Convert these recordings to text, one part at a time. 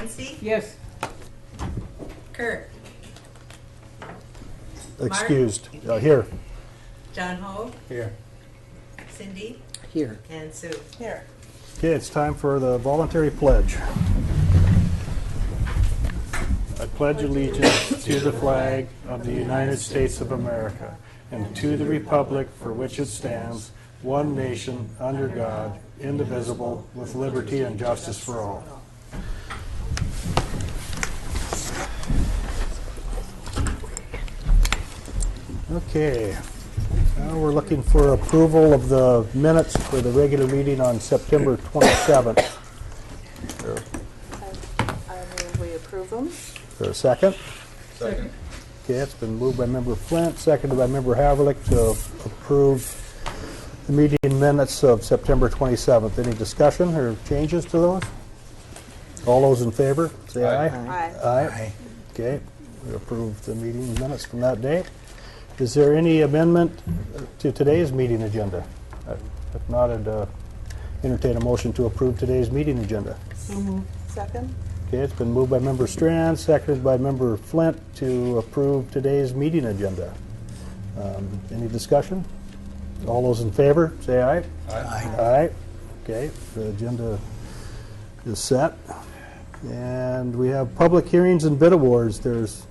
Nancy? Yes. Kurt? Excused. Here. John Ho? Here. Cindy? Here. And Sue? Here. Okay, it's time for the voluntary pledge. I pledge allegiance to the flag of the United States of America and to the republic for which it stands, one nation, under God, indivisible, with liberty and justice for all. Okay, now we're looking for approval of the minutes for the regular meeting on September 27th. I move we approve them. Is there a second? Second. Okay, it's been moved by Member Flint, seconded by Member Haverlick to approve the meeting minutes of September 27th. Any discussion or changes to those? All those in favor, say aye. Aye. Aye. Okay, we approve the meeting minutes from that day. Is there any amendment to today's meeting agenda? If not, I'd entertain a motion to approve today's meeting agenda. Second? Okay, it's been moved by Member Strand, seconded by Member Flint to approve today's meeting agenda. Any discussion? All those in favor, say aye. Aye. Aye. Okay, the agenda is set. And we have public hearings and bid awards. There's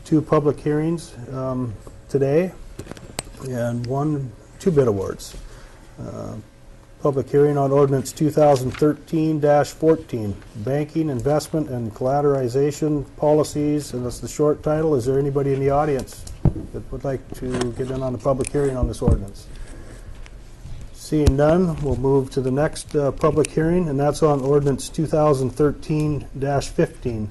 2 public hearings today and 2 bid awards. Public hearing on ordinance 2013-14, banking, investment, and collateralization policies, and that's the short title. Is there anybody in the audience that would like to get in on the public hearing on this ordinance? Seeing none, we'll move to the next public hearing, and that's on ordinance 2013-15,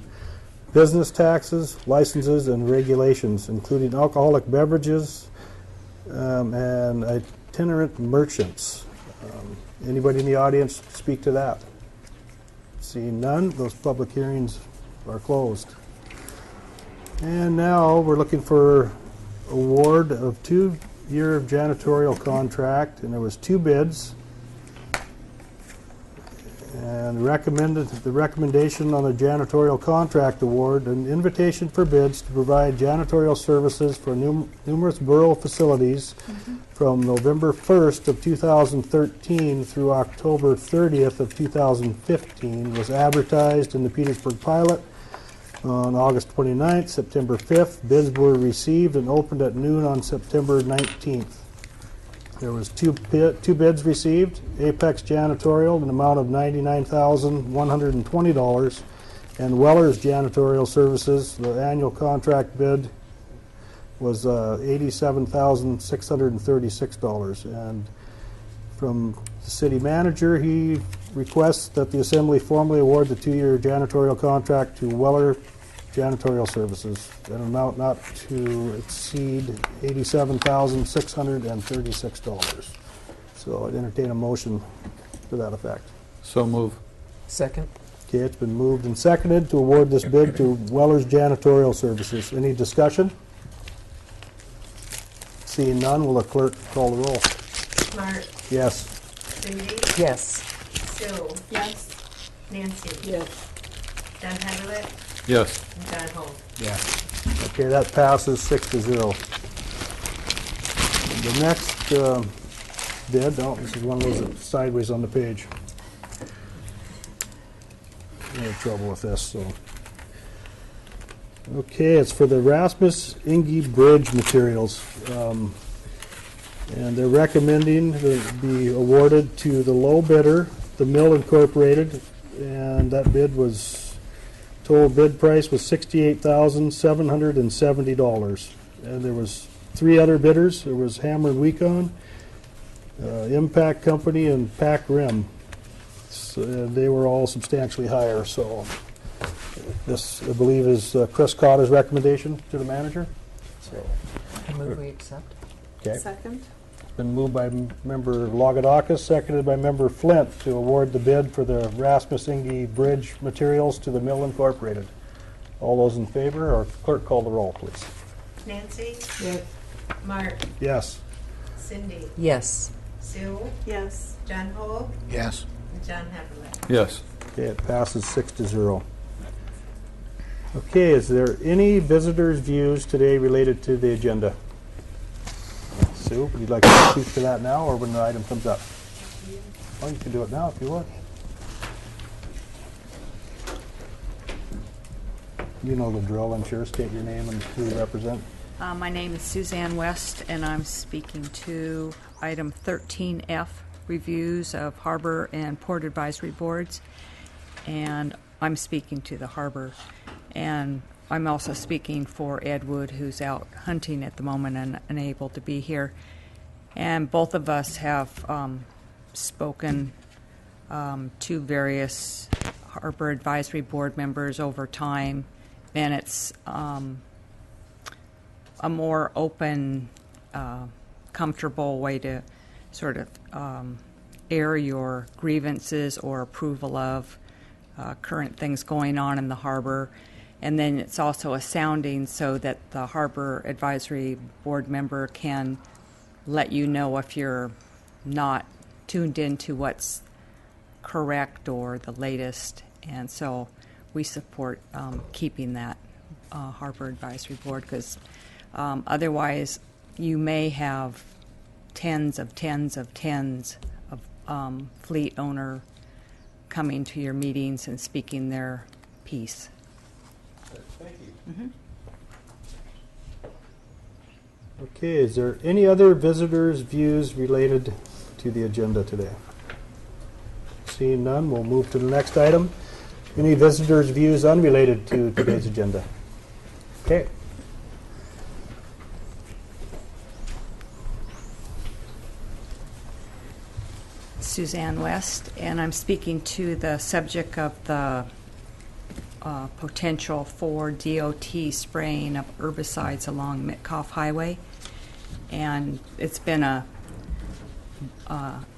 business taxes, licenses, and regulations, including alcoholic beverages and itinerant merchants. Anybody in the audience speak to that? Seeing none, those public hearings are closed. And now we're looking for award of 2-year janitorial contract, and there was 2 bids. And the recommendation on the janitorial contract award, an invitation for bids to provide janitorial services for numerous borough facilities from November 1st of 2013 through October 30th of 2015 was advertised in the Petersburg Pilot on August 29th, September 5th. Bids were received and opened at noon on September 19th. There was 2 bids received. Apex Janitorial, an amount of $99,120, and Weller's Janitorial Services, the annual contract bid was $87,636. And from the city manager, he requests that the assembly formally award the 2-year janitorial contract to Weller Janitorial Services, an amount not to exceed $87,636. So I'd entertain a motion to that effect. So move. Second. Okay, it's been moved and seconded to award this bid to Weller's Janitorial Services. Any discussion? Seeing none, will the clerk call the roll? Mark? Yes. Cindy? Yes. Sue? Yes. Nancy? Yes. John Haverlick? Yes. And John Ho? Yeah. Okay, that passes 6-0. The next bid, this is one of those that's sideways on the page. I have trouble with this, so. Okay, it's for the Rasmus Inge Bridge materials. And they're recommending that it be awarded to the low bidder, the Mill Incorporated, and that bid was, total bid price was $68,770. And there was 3 other bidders. There was Hammer and Wecon, Impact Company, and Pac Rim. So, they were all substantially higher, so this, I believe, is Chris Cotter's recommendation to the manager. So, I move we accept. okay. Second? Been moved by Member Logadakis, seconded by Member Flint to award the bid for the Rasmus Inge Bridge materials to the Mill Incorporated. All those in favor, or clerk call the roll, please. Nancy? Yes. Mark? Yes. Cindy? Yes. Sue? Yes. John Ho? Yes. And John Haverlick? Yes. Okay, it passes 6-0. Okay, is there any visitors' views today related to the agenda? Sue, would you like to speak to that now or when the item comes up? Oh, you can do it now if you want. You know the drill, I'm sure. State your name and who you represent. My name is Suzanne West, and I'm speaking to item 13F, reviews of harbor and port advisory boards. And I'm speaking to the harbor. And I'm also speaking for Ed Wood, who's out hunting at the moment and unable to be here. And both of us have spoken to various harbor advisory board members over time, and it's a more open, comfortable way to sort of air your grievances or approval of current things going on in the harbor. And then it's also a sounding so that the harbor advisory board member can let you know if you're not tuned into what's correct or the latest. And so we support keeping that harbor advisory board, because otherwise you may have tens of fleet owner coming to your meetings and speaking their piece. Thank you. Okay, is there any other visitors' views related to the agenda today? Seeing none, we'll move to the next item. Any visitors' views unrelated to today's agenda? Okay. Suzanne West, and I'm speaking to the subject of the potential for DOT spraying of herbicides along Mitkoff Highway. And it's been a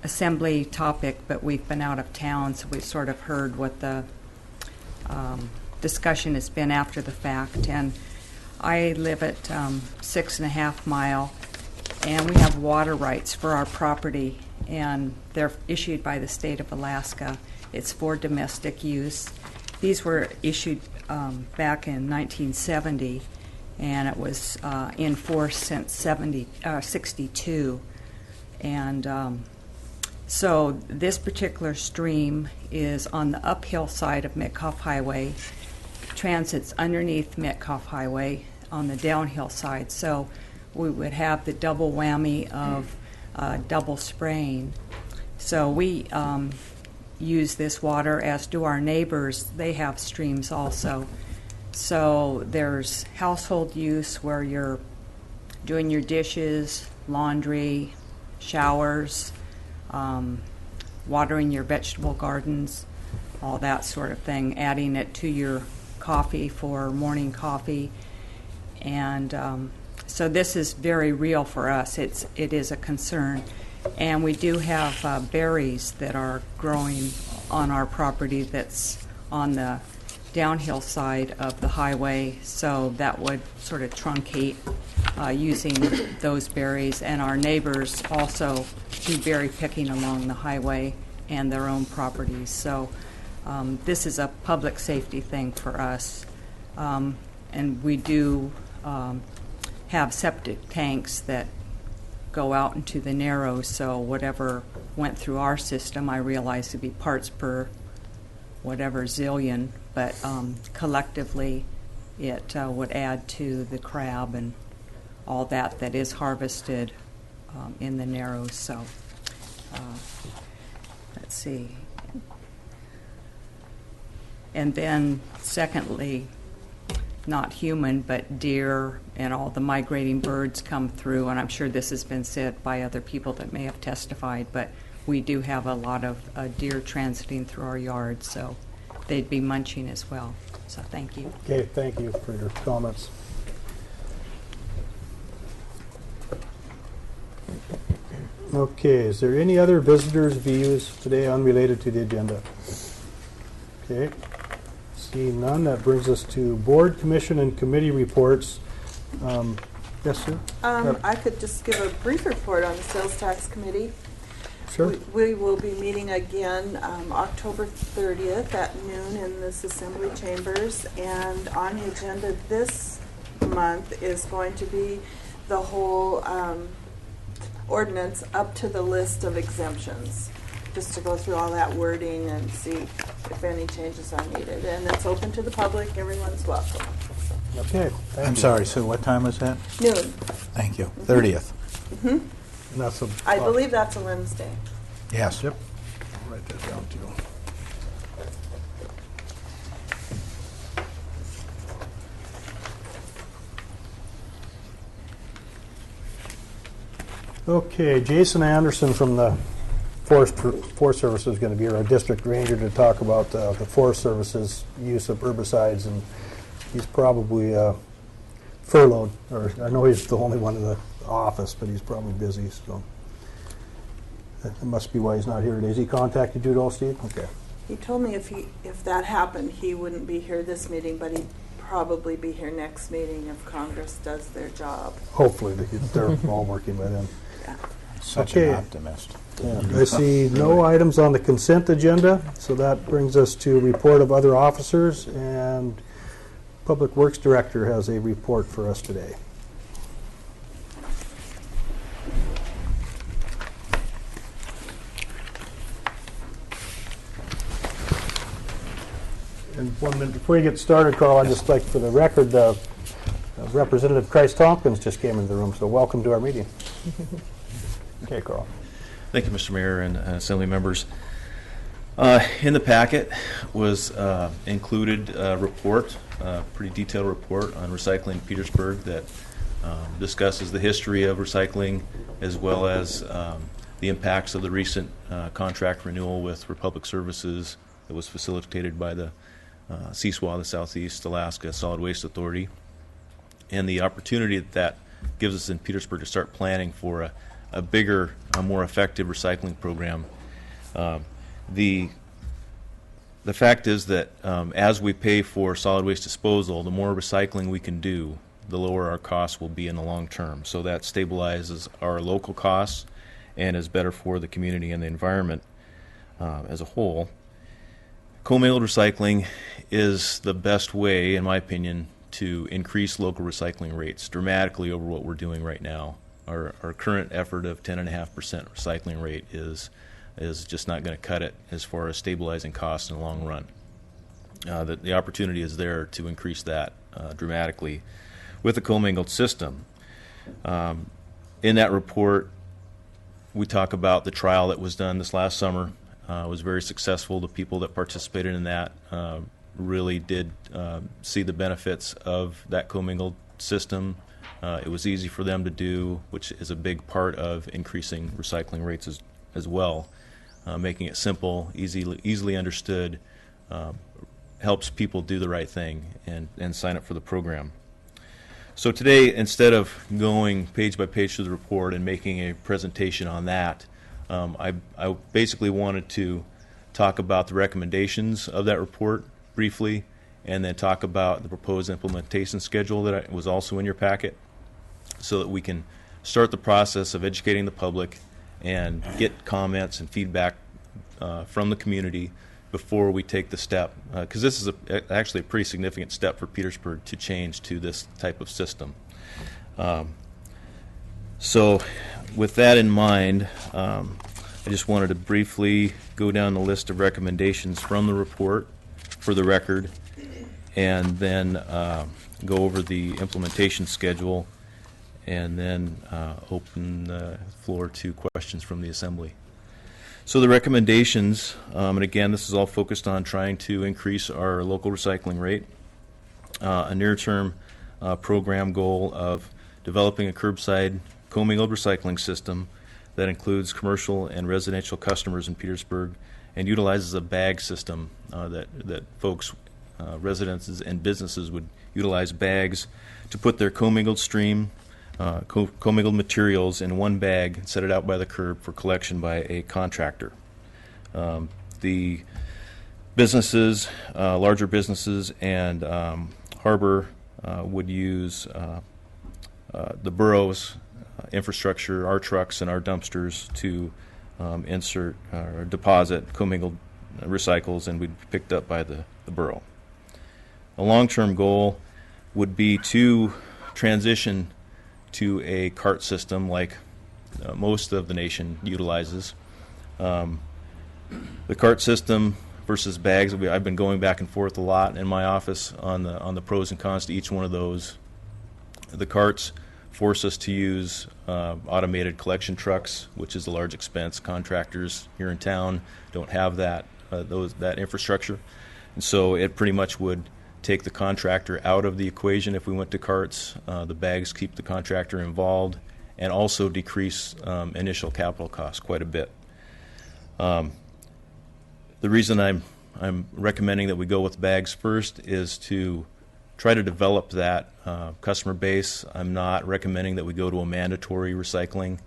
assembly topic, but we've been out of town, so we've sort of heard what the discussion has been after the fact. And I live at 6.5 Mile, and we have water rights for our property, and they're issued by the state of Alaska. It's for domestic use. These were issued back in 1970, and it was in force since 62. And so this particular stream is on the uphill side of Mitkoff Highway, transits underneath Mitkoff Highway on the downhill side. So we would have the double whammy of double spraying. So we use this water, as do our neighbors. They have streams also. So there's household use where you're doing your dishes, laundry, showers, watering your vegetable gardens, all that sort of thing, adding it to your coffee for morning coffee. And so this is very real for us. It is a concern. And we do have berries that are growing on our property that's on the downhill side of the highway, so that would sort of truncate using those berries. And our neighbors also do berry picking along the highway and their own properties. So this is a public safety thing for us. And we do have septic tanks that go out into the Narrows, so whatever went through our system, I realize to be parts per whatever zillion, but collectively it would add to the crab and all that is harvested in the Narrows. So let's see. And then secondly, not human, but deer and all the migrating birds come through, and I'm sure this has been said by other people that may have testified, but we do have a lot of deer transiting through our yards, so they'd be munching as well. So thank you. Okay, thank you for your comments. Okay, is there any other visitors' views today unrelated to the agenda? Okay. Seeing none, that brings us to board, commission, and committee reports. Yes, sir? I could just give a brief report on the Sales Tax Committee. Sure. We will be meeting again October 30th at noon in this Assembly Chambers. And on the agenda this month is going to be the whole ordinance up to the list of exemptions, just to go through all that wording and see if any changes are needed. And it's open to the public. Everyone's welcome. Okay. thank I'm you. sorry, Sue, what time was that? Noon. Thank you. 30th. And that's a, I believe that's a Wednesday. Yes. Yep. I'll write that down too. Okay, Jason Anderson from the Forest Service is going to be our district ranger to talk about the Forest Service's use of herbicides, and he's probably furloughed, or I know he's the only one in the office, but he's probably busy, so that must be why he's not here today. Has he contacted you at all, Steve? Okay. He told me if that happened, he wouldn't be here this meeting, but he'd probably be here next meeting if Congress does their job. Hopefully they're all working by then. Yeah. Such Okay. an optimist. Yeah, I see no items on the consent agenda, so that brings us to report of other officers, and Public Works Director has a report for us today. And 1 minute before you get started, Carl, I'd just like, for the record, Representative Christ Tompkins just came into the room, so welcome to our meeting. Okay, Carl. Thank you, Mr. Mayor and Assembly members. In the packet was included a report, a pretty detailed report on recycling in Petersburg that discusses the history of recycling as well as the impacts of the recent contract renewal with Republic Services that was facilitated by the CSWA, the Southeast Alaska Solid Waste Authority, and the opportunity that gives us in Petersburg to start planning for a bigger, a more effective recycling program. The fact is that as we pay for solid waste disposal, the more recycling we can do, the lower our costs will be in the long term. So that stabilizes our local costs and is better for the community and the environment as a whole. Commingled recycling is the best way, in my opinion, to increase local recycling rates dramatically over what we're doing right now. Our current effort of 10.5% recycling rate is just not going to cut it as far as stabilizing costs in the long run. The opportunity is there to increase that dramatically with the commingled system. In that report, we talk about the trial that was done this last summer. It was very successful. The people that participated in that really did see the benefits of that commingled system. It was easy for them to do, which is a big part of increasing recycling rates as well. Making it simple, easily understood, helps people do the right thing and sign up for the program. So today, instead of going page by page through the report and making a presentation on that, I basically wanted to talk about the recommendations of that report briefly, and then talk about the proposed implementation schedule that was also in your packet, so that we can start the process of educating the public and get comments and feedback from the community before we take the step, because this is actually a pretty significant step for Petersburg to change to this type of system. So with that in mind, I just wanted to briefly go down the list of recommendations from the report for the record, and then go over the implementation schedule, and then open the floor to questions from the Assembly. So the recommendations, and again, this is all focused on trying to increase our local recycling rate. A near-term program goal of developing a curbside commingled recycling system that includes commercial and residential customers in Petersburg and utilizes a bag system that folks, residences and businesses would utilize bags to put their commingled stream, commingled materials in one bag and set it out by the curb for collection by a contractor. The businesses, larger businesses and harbor would use the borough's infrastructure, our trucks and our dumpsters, to insert or deposit commingled recycles and would be picked up by the borough. A long-term goal would be to transition to a cart system like most of the nation utilizes. The cart system versus bags, I've been going back and forth a lot in my office on the pros and cons to each one of those. The carts force us to use automated collection trucks, which is a large expense. Contractors here in town don't have that infrastructure, and so it pretty much would take the contractor out of the equation if we went to carts. The bags keep the contractor involved and also decrease initial capital costs quite a bit. The reason I'm recommending that we go with bags first is to try to develop that customer base. I'm not recommending that we go to a mandatory recycling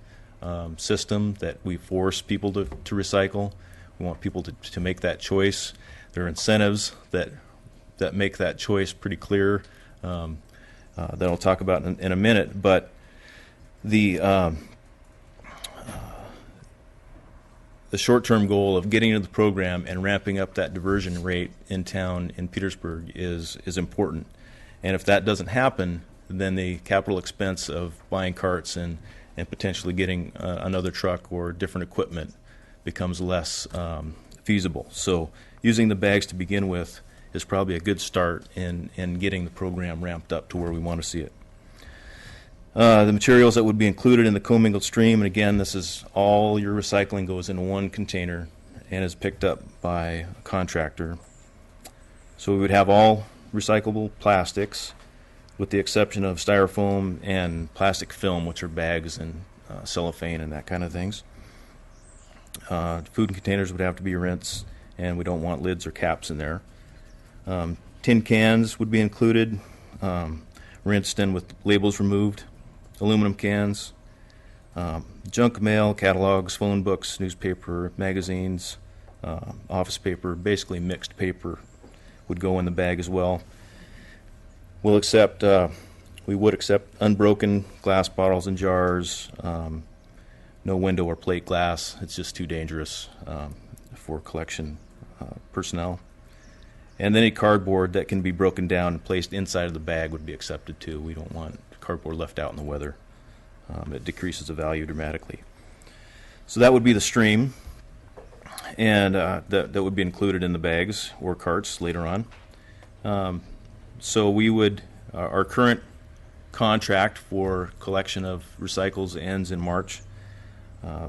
system, that we force people to recycle. We want people to make that choice. There are incentives that make that choice pretty clear that I'll talk about in a minute. But the short-term goal of getting into the program and ramping up that diversion rate in town in Petersburg is important. And if that doesn't happen, then the capital expense of buying carts and potentially getting another truck or different equipment becomes less feasible. So using the bags to begin with is probably a good start in getting the program ramped up to where we want to see it. The materials that would be included in the commingled stream, and again, this is all your recycling goes in one container and is picked up by a contractor. So we would have all recyclable plastics with the exception of styrofoam and plastic film, which are bags and cellophane and that kind of things. Food containers would have to be rinsed, and we don't want lids or caps in there. Tin cans would be included, rinsed and with labels removed. Aluminum cans, junk mail, catalogs, phone books, newspaper, magazines, office paper, basically mixed paper would go in the bag as well. We would accept unbroken glass bottles and jars, no window or plate glass. It's just too dangerous for collection personnel. And any cardboard that can be broken down and placed inside of the bag would be accepted too. We don't want cardboard left out in the weather. It decreases the value dramatically. So that would be the stream, and that would be included in the bags or carts later on. So we would, our current contract for collection of recycles ends in March.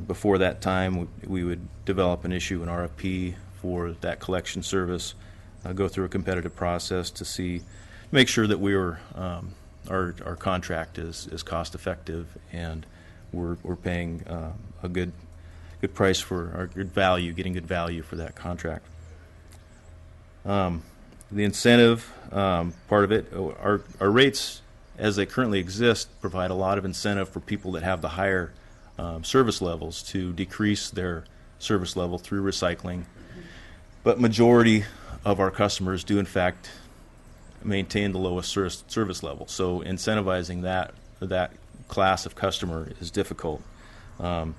Before that time, we would develop and issue an RFP for that collection service, go through a competitive process to make sure that we were our contract is cost effective and we're paying a good price for our good value, getting good value for that contract. The incentive part of it, our rates as they currently exist provide a lot of incentive for people that have the higher service levels to decrease their service level through recycling. But majority of our customers do in fact maintain the lowest service level. So incentivizing that class of customer is difficult. The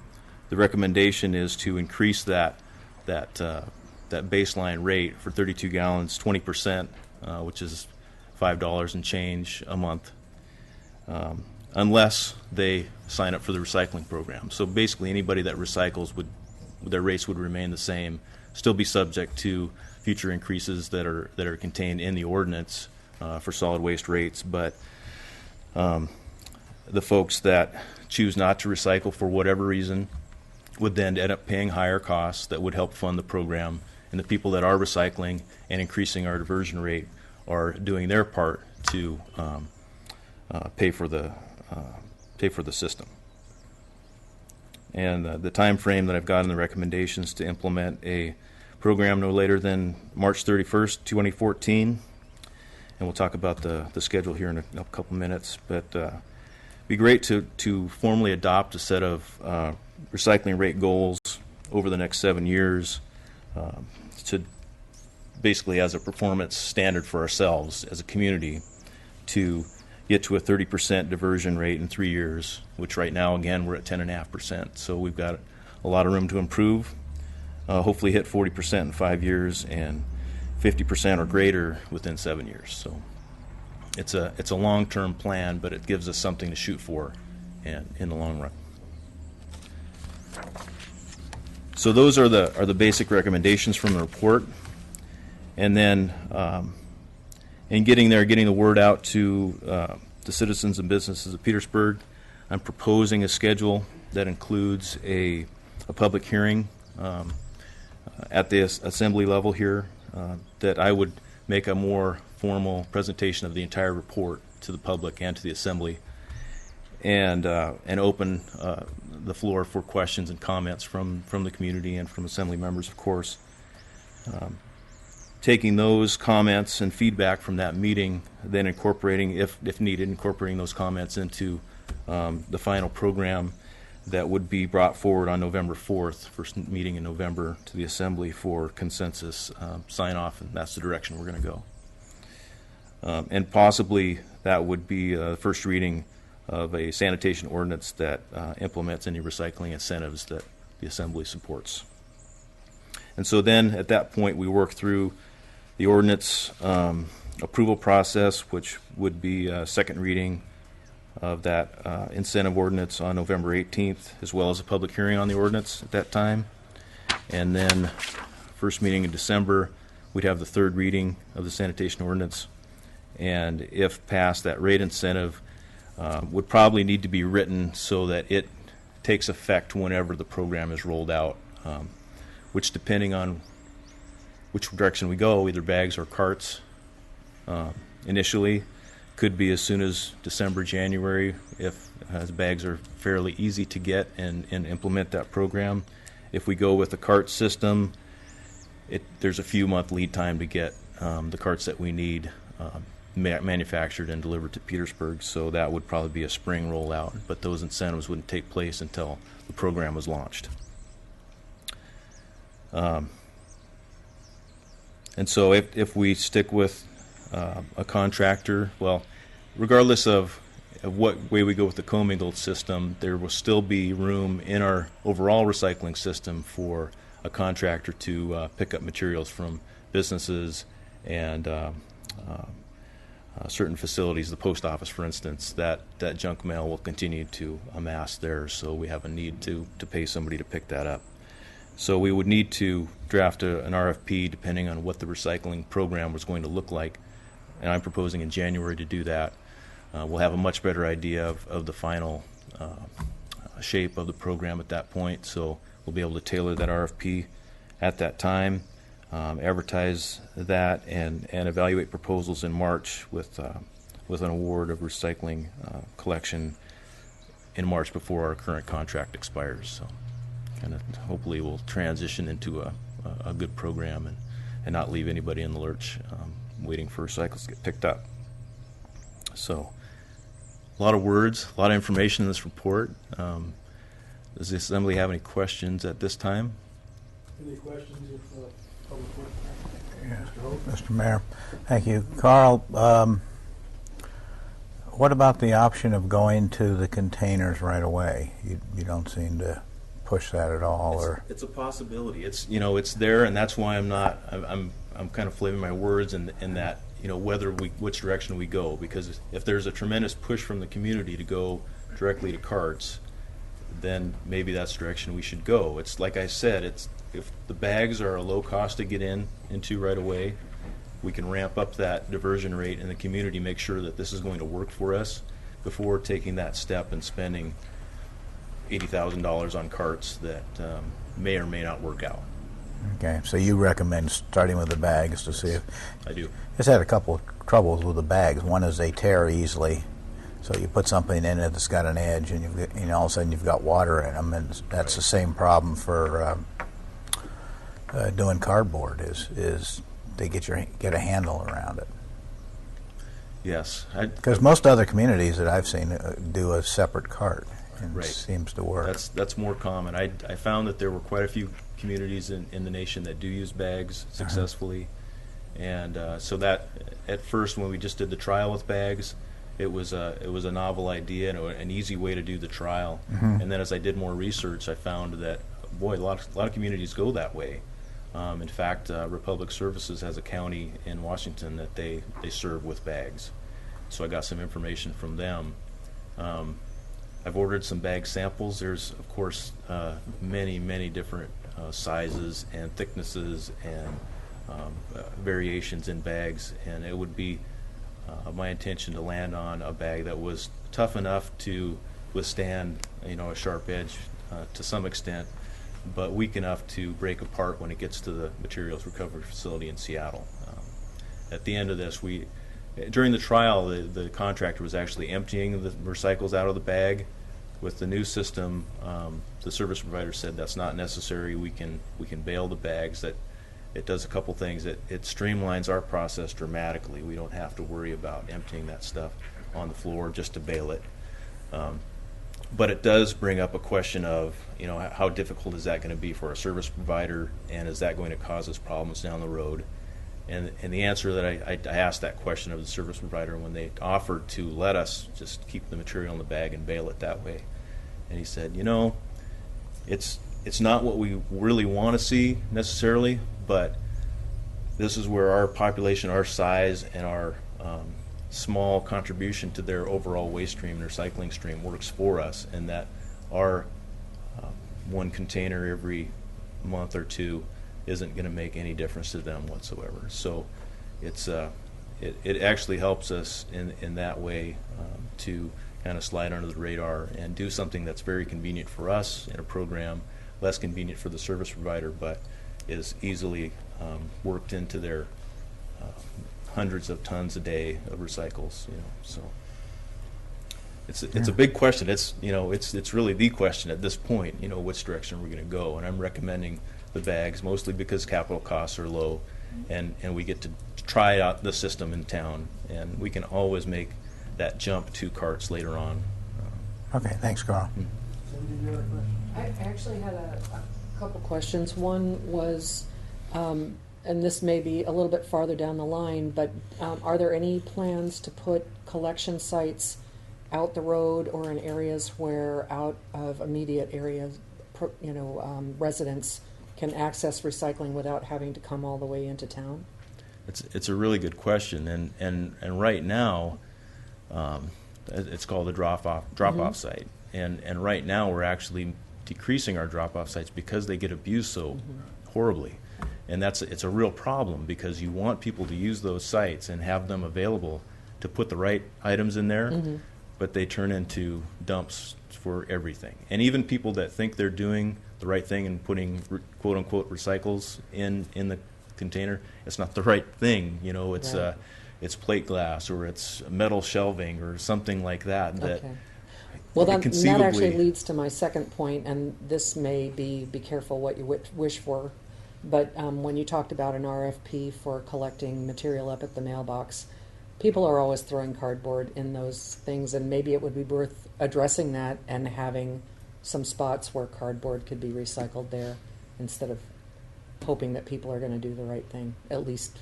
recommendation is to increase that baseline rate for 32 gallons 20%, which is $5 and change a month, unless they sign up for the recycling program. So basically anybody that recycles their rates would remain the same, still be subject to future increases that are contained in the ordinance for solid waste rates, but the folks that choose not to recycle for whatever reason would then end up paying higher costs that would help fund the program, and the people that are recycling and increasing our diversion rate are doing their part to pay for the system. And the time frame that I've got in the recommendations to implement a program no later than March 31st, 2014. And we'll talk about the schedule here in a couple minutes. But it'd be great to formally adopt a set of recycling rate goals over the next 7 years to basically as a performance standard for ourselves as a community to get to a 30% diversion rate in 3 years, which right now, again, we're at 10.5%. So we've got a lot of room to improve. Hopefully hit 40% in 5 years and 50% or greater within 7 years. So it's a long-term plan, but it gives us something to shoot for and in the long run. So those are the basic recommendations from the report. And then in getting the word out to the citizens and businesses of Petersburg, I'm proposing a schedule that includes a public hearing at the assembly level here, that I would make a more formal presentation of the entire report to the public and to the assembly, and open the floor for questions and comments from the community and from assembly members, of course. Taking those comments and feedback from that meeting, then incorporating, if needed, incorporating those comments into the final program that would be brought forward on November 4th, first meeting in November, to the Assembly for consensus sign-off, and that's the direction we're going to go. And possibly that would be the first reading of a sanitation ordinance that implements any recycling incentives that the Assembly supports. And so then at that point we work through the ordinance approval process, which would be a second reading of that incentive ordinance on November 18th, as well as a public hearing on the ordinance at that time. And then first meeting in December, we'd have the third reading of the sanitation ordinance. And if passed, that rate incentive would probably need to be written so that it takes effect whenever the program is rolled out, which, depending on which direction we go, either bags or carts initially, could be as soon as December, January, if the bags are fairly easy to get and implement that program. If we go with the cart system, there's a few month lead time to get the carts that we need manufactured and delivered to Petersburg, so that would probably be a spring rollout, but those incentives wouldn't take place until the program was launched. And so if we stick with a contractor, well, regardless of what way we go with the commingled system, there will still be room in our overall recycling system for a contractor to pick up materials from businesses and certain facilities, the post office, for instance. That junk mail will continue to amass there, so we have a need to pay somebody to pick that up. So we would need to draft an RFP depending on what the recycling program was going to look like, and I'm proposing in January to do that. We'll have a much better idea of the final shape of the program at that point, so we'll be able to tailor that RFP at that time, advertise that, and evaluate proposals in March with an award of recycling collection in March before our current contract expires. So, kind of hopefully we'll transition into a good program and not leave anybody in the lurch waiting for recycles to get picked up. So, a lot of words, a lot of information in this report. Does the Assembly have any questions at this time? Any questions of Public Works? Yeah. Mr. Mayor, thank you. Carl, what about the option of going to the containers right away? You don't seem to push that at all, or it's a possibility. It's it's there, and that's why I'm kind of flavoring my words in that which direction we go, because if there's a tremendous push from the community to go directly to carts, then maybe that's the direction we should go. It's like I said, if the bags are a low cost to get into right away, we can ramp up that diversion rate in the community, make sure that this is going to work for us before taking that step and spending $80,000 on carts that may or may not work out. okay. So you recommend starting with the bags to see if I do. just had a couple of troubles with the bags. One is they tear easily, so you put something in it that's got an edge, and all of a sudden you've got water in them, and that's the same problem for doing cardboard. Is they get a handle around it. Yes. Because most other communities that I've seen do a separate cart, and Right. it seems to work. That's more common. I found that there were quite a few communities in the nation that do use bags successfully, and so that at first when we just did the trial with bags, it was a novel idea and an easy way to do the trial. And then as I did more research, I found that boy, a lot of communities go that way. In fact, Republic Services has a county in Washington that they serve with bags. So I got some information from them. I've ordered some bag samples. There's, of course, many different sizes and thicknesses and variations in bags, and it would be my intention to land on a bag that was tough enough to withstand, a sharp edge to some extent, but weak enough to break apart when it gets to the materials recovery facility in Seattle. At the end of this, during the trial, the contractor was actually emptying the recycles out of the bag. With the new system, the service provider said that's not necessary. We can bail the bags. That it does a couple things. It streamlines our process dramatically. We don't have to worry about emptying that stuff on the floor just to bail it. But it does bring up a question of, how difficult is that going to be for a service provider, and is that going to cause us problems down the road? And the answer that I asked that question of the service provider when they offered to let us just keep the material in the bag and bail it that way. And he said, it's not what we really want to see necessarily, but this is where our population, our size, and our small contribution to their overall waste stream and recycling stream works for us, and that our one container every month or two isn't going to make any difference to them whatsoever. So it actually helps us in that way to kind of slide under the radar and do something that's very convenient for us in a program, less convenient for the service provider, but is easily worked into their hundreds of tons a day of recycles. So it's a big question. It's really the question at this point. Which direction we're going to go, and I'm recommending the bags mostly because capital costs are low, and we get to try out the system in town, and we can always make that jump to carts later on. Okay, thanks, Carl. I actually had a couple questions. One was, and this may be a little bit farther down the line, but are there any plans to put collection sites out the road or in areas where out of immediate areas, residents can access recycling without having to come all the way into town? It's a really good question, and right now, it's called a drop-off site, and right now we're actually decreasing our drop-off sites because they get abused so horribly, and it's a real problem because you want people to use those sites and have them available to put the right items in there, but they turn into dumps for everything, and even people that think they're doing the right thing and putting quote-unquote recycles in the container, it's not the right thing. It's plate glass or it's metal shelving or something like that. Okay. Well, that actually leads to my second point, and this may be careful what you wish for, but when you talked about an RFP for collecting material up at the mailbox, people are always throwing cardboard in those things, and maybe it would be worth addressing that and having some spots where cardboard could be recycled there instead of hoping that people are going to do the right thing. At least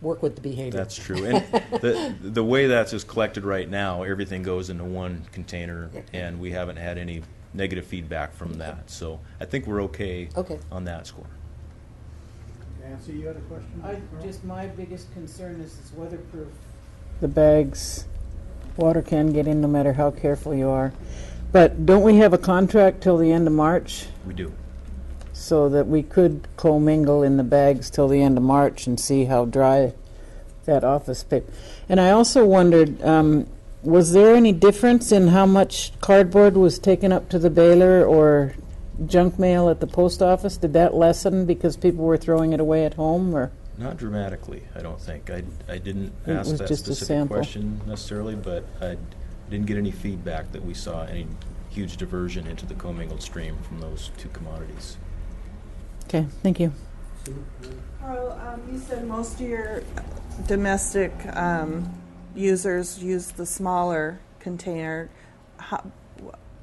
work with the behavior. That's true. And the way that's just collected right now, everything goes into one container, and we haven't had any negative feedback from that. So I think we're okay on that score. Nancy, you had a question? My biggest concern is it's weatherproof. The bags, water can get in no matter how careful you are. But don't we have a contract till the end of March? We do. So that we could commingle in the bags till the end of March and see how dry that office paper. And I also wondered, was there any difference in how much cardboard was taken up to the baler or junk mail at the post office? Did that lessen because people were throwing it away at home, or? Not dramatically, I don't think. I didn't ask that just a specific sample question necessarily, but I didn't get any feedback that we saw any huge diversion into the commingled stream from those two commodities. Okay, thank you. Carl, you said most of your domestic users use the smaller container.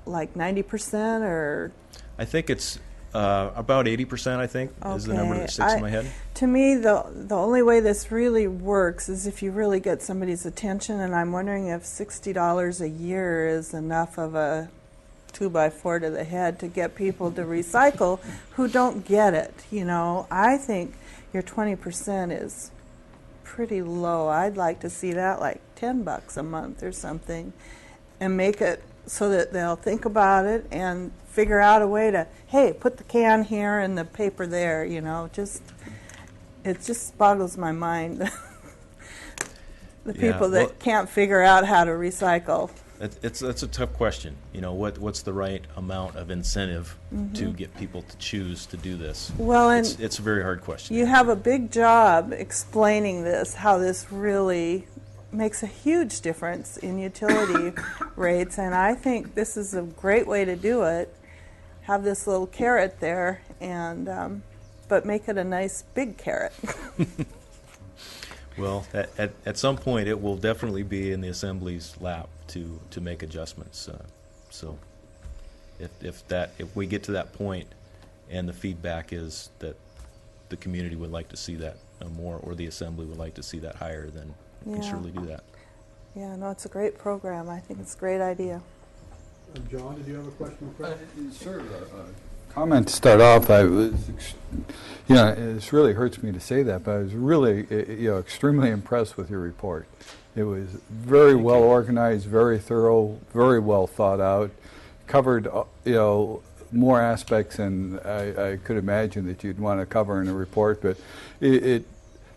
Like 90% or? I think it's about 80%, I think, is the number that sticks in my head. To me, the only way this really works is if you really get somebody's attention, and I'm wondering if $60 a year is enough of a 2x4 to the head to get people to recycle who don't get it. I think your 20% is pretty low. I'd like to see that like $10 a month or something, and make it so that they'll think about it and figure out a way to, hey, put the can here and the paper there. It just boggles my mind. The people that can't figure out how to recycle. That's a tough question. What's the right amount of incentive to get people to choose to do this? Well, and it's a very hard question. you have a big job explaining this, how this really makes a huge difference in utility rates, and I think this is a great way to do it. Have this little carrot there, and but make it a nice big carrot. Well, at some point, it will definitely be in the Assembly's lap to make adjustments. So, if we get to that point, and the feedback is that the community would like to see that more, or the Assembly would like to see that higher, then we can surely do that. Yeah, no, it's a great program. I think it's a great idea. John, did you have a question? Sure. Comment to start off. I was, it really hurts me to say that, but I was really, extremely impressed with your report. It was very well organized, very thorough, very well thought out. Covered, more aspects than I could imagine that you'd want to cover in a report. But it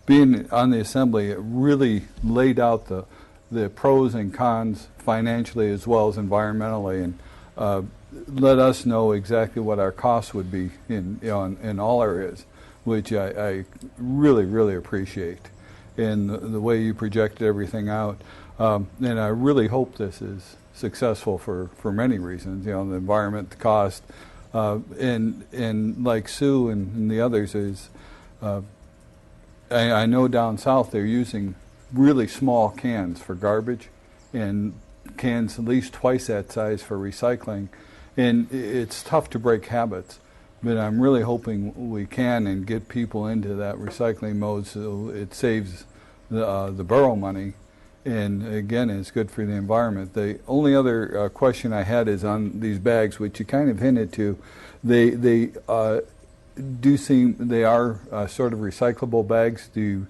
being on the Assembly, it really laid out the pros and cons financially as well as environmentally, and let us know exactly what our costs would be in all areas, which I really, really appreciate. And the way you projected everything out. And I really hope this is successful for many reasons, the environment, the cost, and like Sue and the others is, I know down south they're using really small cans for garbage and cans at least twice that size for recycling. And it's tough to break habits, but I'm really hoping we can and get people into that recycling mode so it saves the borough money. And again, it's good for the environment. The only other question I had is on these bags, which you kind of hinted to. They do seem, they are sort of recyclable bags. Do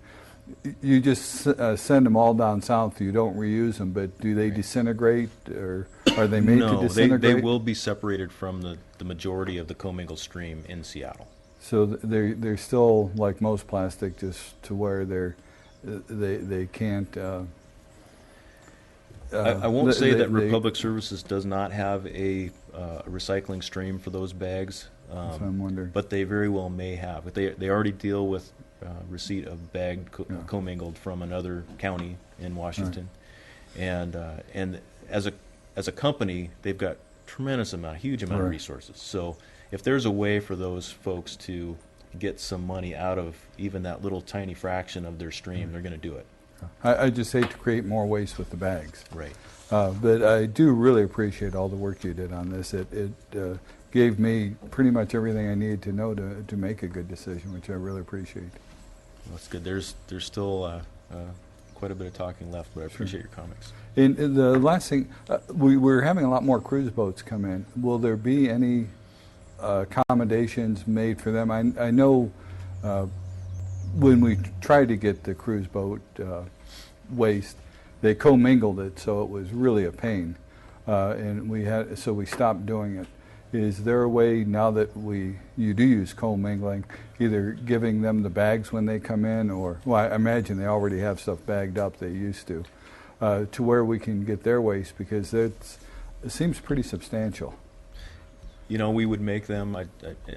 you just send them all down south? You don't reuse them, but do they disintegrate, or are they made to disintegrate? No, they will be separated from the majority of the commingled stream in Seattle. So they're still like most plastic, just to where they can't. I won't say that Republic Services does not have a recycling stream for those bags. That's what I'm wondering. But they very well may have. But they already deal with receipt of bagged commingled from another county in Washington, right. And as a company, they've got huge amount of resources. So if there's a way for those folks to get some money out of even that little tiny fraction of their stream, they're going to do it. I just hate to create more waste with the bags. Right. But I do really appreciate all the work you did on this. It gave me pretty much everything I needed to know to make a good decision, which I really appreciate. Well, that's good. There's still quite a bit of talking left, but I appreciate your comments. And the last thing, we're having a lot more cruise boats come in. Will there be any accommodations made for them? I know when we tried to get the cruise boat waste, they commingled it, so it was really a pain, and we stopped doing it. Is there a way now that you do use commingling, either giving them the bags when they come in, or I imagine they already have stuff bagged up, they used to where we can get their waste, because it seems pretty substantial. We would make them. I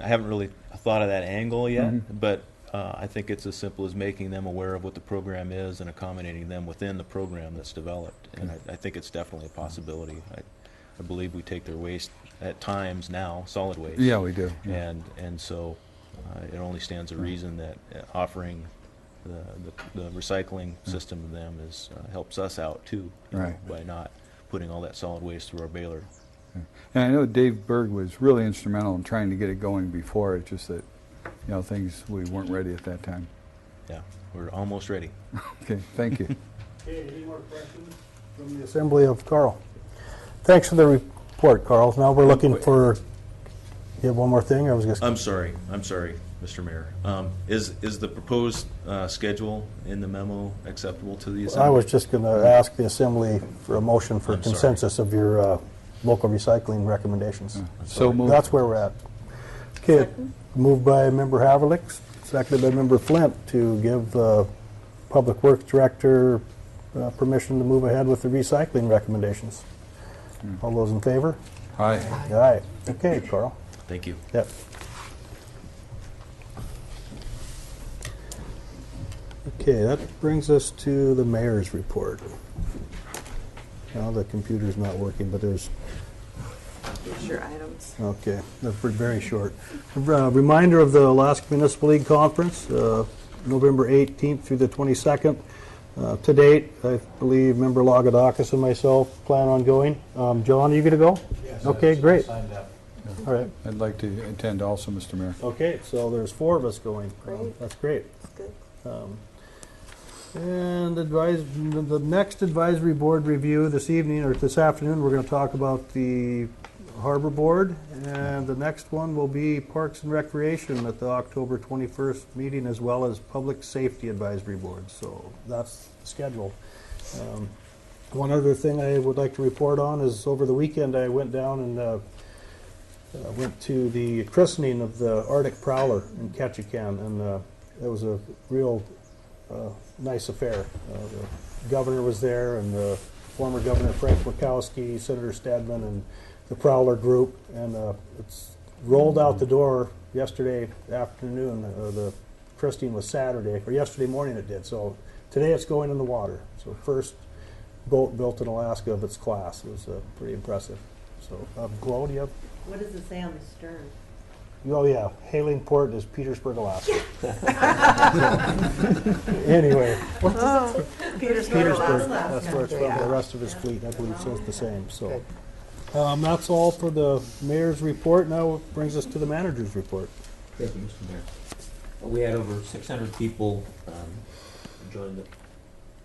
haven't really thought of that angle yet, but I think it's as simple as making them aware of what the program is and accommodating them within the program that's developed. And I think it's definitely a possibility. I believe we take their waste at times now, solid waste. Yeah, we do. Yeah. And so it only stands a reason that offering the recycling system to them helps us out too, by not putting all that solid waste through our baler. Yeah. And I know Dave Berg was really instrumental in trying to get it going before. It's just that we weren't ready at that time. Yeah, we're almost ready. Okay, thank you. Okay, any more questions from the Assembly of Carl? Thanks for the report, Carl. Now we're looking for, you have one more thing? I was just, I'm sorry, Mr. Mayor. Is the proposed schedule in the memo acceptable to the Assembly? I was just going to ask the Assembly for a motion for I'm sorry. consensus of your local recycling recommendations. So moved. That's where we're at. Okay, Second. moved by Member Havlicek, seconded by Member Flint to give Public Works Director permission to move ahead with the recycling recommendations. All those in favor? Aye. Aye. Okay, Carl. Thank you. Yep. Okay, that brings us to the mayor's report. Now the computer's not working, but there's, Here's your items. okay, that's very short. Reminder of the Alaska Municipal League Conference, November 18th through the 22nd. To date, I believe Member Lagadakis and myself plan on going. John, are you going to go? Yes. Okay, great. Signed up. All right. I'd like to attend also, Mr. Mayor. Okay, so there's 4 of us going. Great. That's great. Good. And the next advisory board review this evening, or this afternoon, we're going to talk about the Harbor Board, and the next one will be Parks and Recreation at the October 21st meeting, as well as Public Safety Advisory Board. So that's the schedule. One other thing I would like to report on is over the weekend I went down and went to the christening of the Arctic Prowler in Ketchikan, and it was a real nice affair. The governor was there, and the former Governor Frank Murkowski, Senator Stedman, and the Prowler group, and it's rolled out the door yesterday afternoon. The christening was Saturday, or yesterday morning it did. So today it's going in the water. So first boat built in Alaska of its class. It was pretty impressive. So, Glo, do you have? What does it say on the stern? Oh yeah, hailing port is Petersburg, Alaska. Anyway, Petersburg, that's where it's from. The rest of his fleet, I believe, says the same. So that's all for the mayor's report. Now it brings us to the manager's report. Thank you, Mr. Mayor. We had over 600 people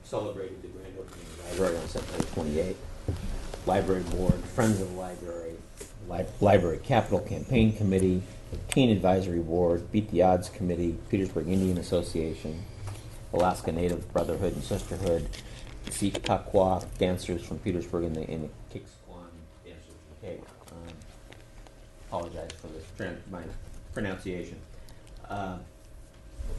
celebrated the grand opening of the library on September 28th. Library Board, Friends of the Library, Library Capital Campaign Committee, Teen Advisory Board, Beat the Odds Committee, Petersburg Indian Association, Alaska Native Brotherhood and Sisterhood, the Seat-Kakwa dancers from Petersburg, and the Kikswan dancers from Cape. Apologize for my pronunciation.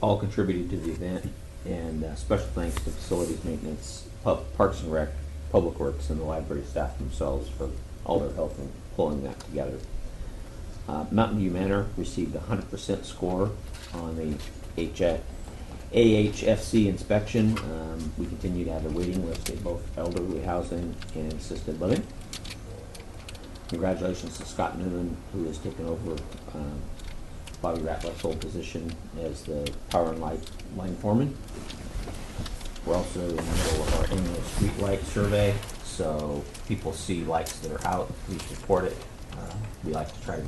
All contributed to the event, and special thanks to Facilities Maintenance, Parks and Rec, Public Works, and the library staff themselves for all their help in pulling that together. Mountain View Manor received a 100% score on the AHFC inspection. We continue to have a waiting list at both elderly housing and assisted living. Congratulations to Scott Newman, who has taken over Bobby Ratliff's old position as the power and light line foreman. We're also in the middle of our annual street light survey, so people see lights that are out, please report it. We like to try to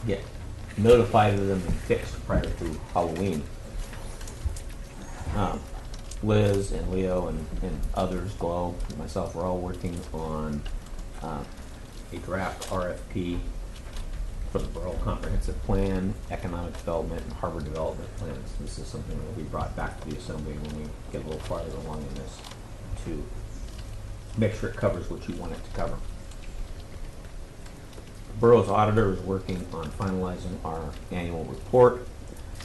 get notified of them and fixed prior to Halloween. Liz and Leo and others, Glo, and myself, we're all working on a draft RFP for the Borough Comprehensive Plan, Economic Development, and Harbor Development Plans. This is something that will be brought back to the Assembly when we get a little farther along in this to make sure it covers what you want it to cover. Borough's auditor is working on finalizing our annual report.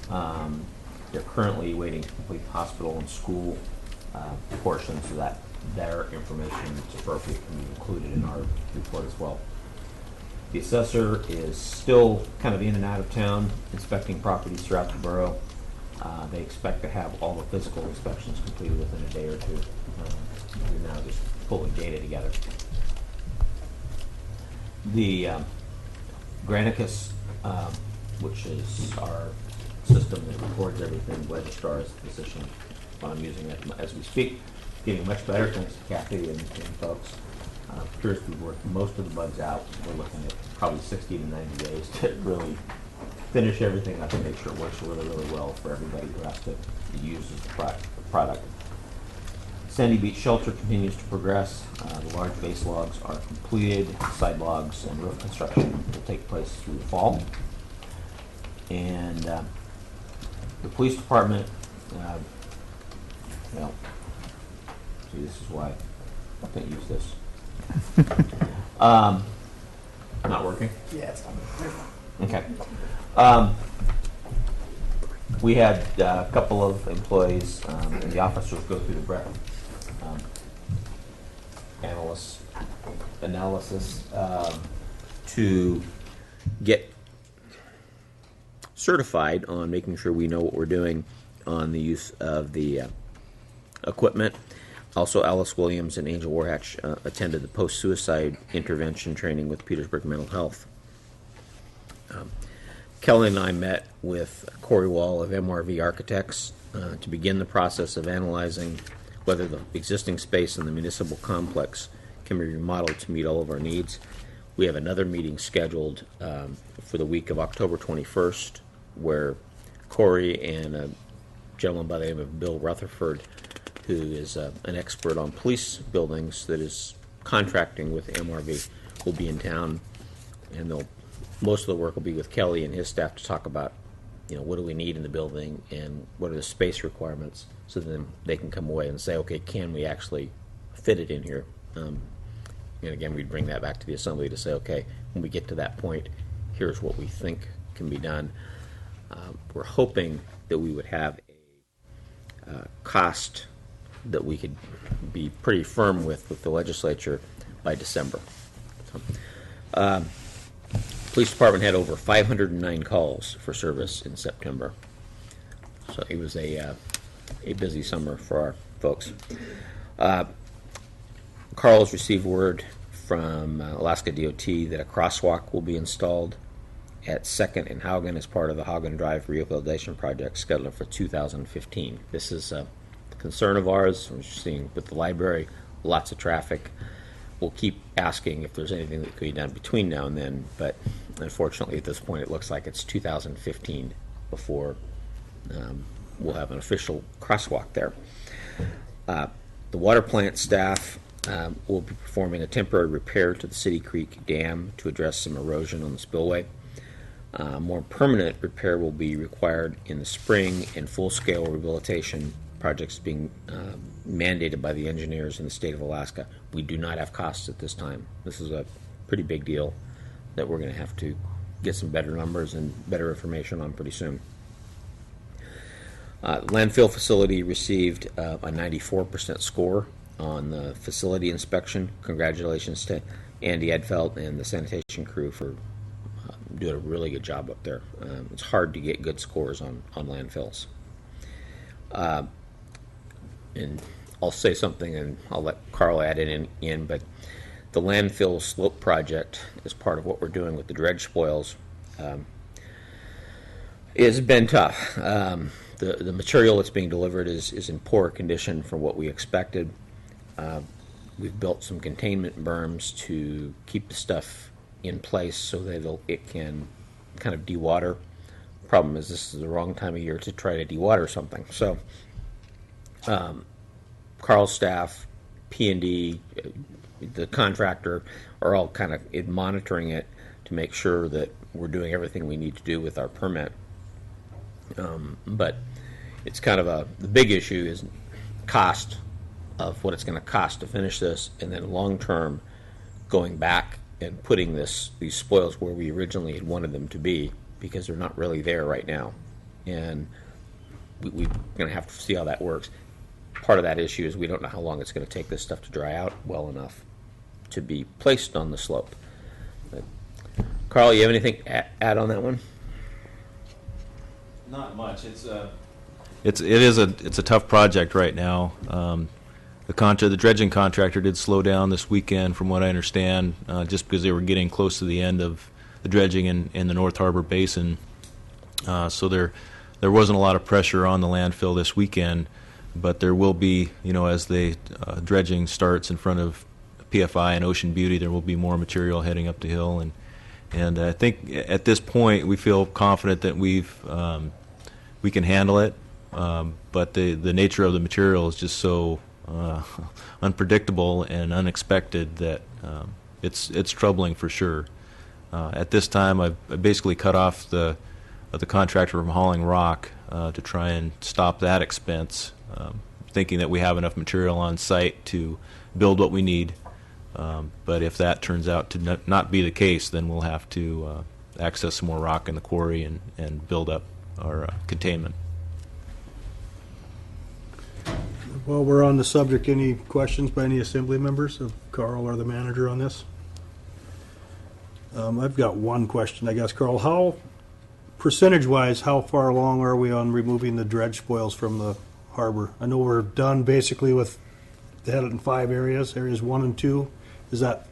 They're currently waiting to complete the hospital and school portion so that their information that's appropriate can be included in our report as well. The assessor is still kind of in and out of town inspecting properties throughout the borough. They expect to have all the physical inspections completed within a day or two. We're now just pulling data together. The Granicus, which is our system that records everything, registrar is the position I'm using it as we speak, getting much better thanks to Kathy and folks. Appears to be working most of the bugs out. We're looking at probably 60 to 90 days to really finish everything up and make sure it works really, really well for everybody who has to use the product. Sandy Beach Shelter continues to progress. The large base logs are completed. Side logs and roof construction will take place through the fall. And the police department, well, see, this is why I can't use this. Not working? Yeah, it's fine. Okay. We had a couple of employees and the officers go through the analysis to get certified on making sure we know what we're doing on the use of the equipment. Also, Alice Williams and Angel Warhatch attended the post-suicide intervention training with Petersburg Mental Health. Kelly and I met with Corey Wall of MRV Architects to begin the process of analyzing whether the existing space in the municipal complex can be remodeled to meet all of our needs. We have another meeting scheduled for the week of October 21st, where Corey and a gentleman by the name of Bill Rutherford, who is an expert on police buildings that is contracting with MRV, will be in town, and most of the work will be with Kelly and his staff to talk about, what do we need in the building and what are the space requirements, so then they can come away and say, okay, can we actually fit it in here? And again, we'd bring that back to the assembly to say, okay, when we get to that point, here's what we think can be done. We're hoping that we would have a cost that we could be pretty firm with the legislature by December. Police department had over 509 calls for service in September. So it was a busy summer for our folks. Carl's received word from Alaska DOT that a crosswalk will be installed at 2nd and Haugen as part of the Haugen Drive rehabilitation project scheduled for 2015. This is a concern of ours. We're seeing with the library lots of traffic. We'll keep asking if there's anything that could be done between now and then, but unfortunately at this point it looks like it's 2015 before we'll have an official crosswalk there. The water plant staff will be performing a temporary repair to the City Creek Dam to address some erosion on the spillway. More permanent repair will be required in the spring, and full-scale rehabilitation projects being mandated by the engineers in the state of Alaska. We do not have costs at this time. This is a pretty big deal that we're going to have to get some better numbers and better information on pretty soon. Landfill facility received a 94% score on the facility inspection. Congratulations to Andy Edfeld and the sanitation crew for doing a really good job up there. It's hard to get good scores on landfills. And I'll say something and I'll let Carl add it in, but the landfill slope project is part of what we're doing with the dredge spoils. It's been tough. The material that's being delivered is in poor condition from what we expected. We've built some containment berms to keep the stuff in place so that it can kind of dewater. Problem is, this is the wrong time of year to try to dewater something. So Carl's staff, P&D, the contractor are all kind of monitoring it to make sure that we're doing everything we need to do with our permit. But it's kind of the big issue is cost of what it's going to cost to finish this, and then long term going back and putting these spoils where we originally had wanted them to be, because they're not really there right now, and we're going to have to see how that works. Part of that issue is we don't know how long it's going to take this stuff to dry out well enough to be placed on the slope. But, Carl, you have anything to add on that one? Not much. It's a tough project right now. The dredging contractor did slow down this weekend, from what I understand, just because they were getting close to the end of the dredging in the North Harbor Basin. So there wasn't a lot of pressure on the landfill this weekend, but there will be, as the dredging starts in front of PFI and Ocean Beauty, there will be more material heading up the hill, and I think at this point we feel confident that we can handle it. But the nature of the material is just so unpredictable and unexpected that it's troubling for sure. At this time, I've basically cut off the contractor from hauling rock to try and stop that expense, thinking that we have enough material on site to build what we need. But if that turns out to not be the case, then we'll have to access some more rock in the quarry and build up our containment. While we're on the subject, any questions by any assembly members of Carl or the manager on this? I've got one question, I guess. Carl, how, percentage-wise, how far along are we on removing the dredge spoils from the harbor? I know we're done basically with the headed in 5 areas, areas 1 and 2. Is that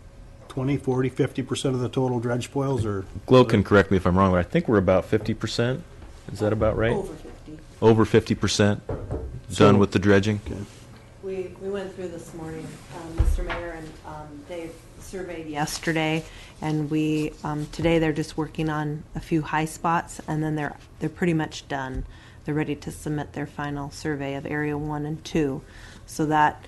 20, 40, 50% of the total dredge spoils? Or Glo can correct me if I'm wrong, but I think we're about 50%. Is that about right? Over 50. Over 50% done with the dredging? Okay. We went through this morning, Mr. Mayor, and Dave surveyed yesterday, and we today they're just working on a few high spots, and then they're pretty much done. They're ready to submit their final survey of area 1 and 2. So that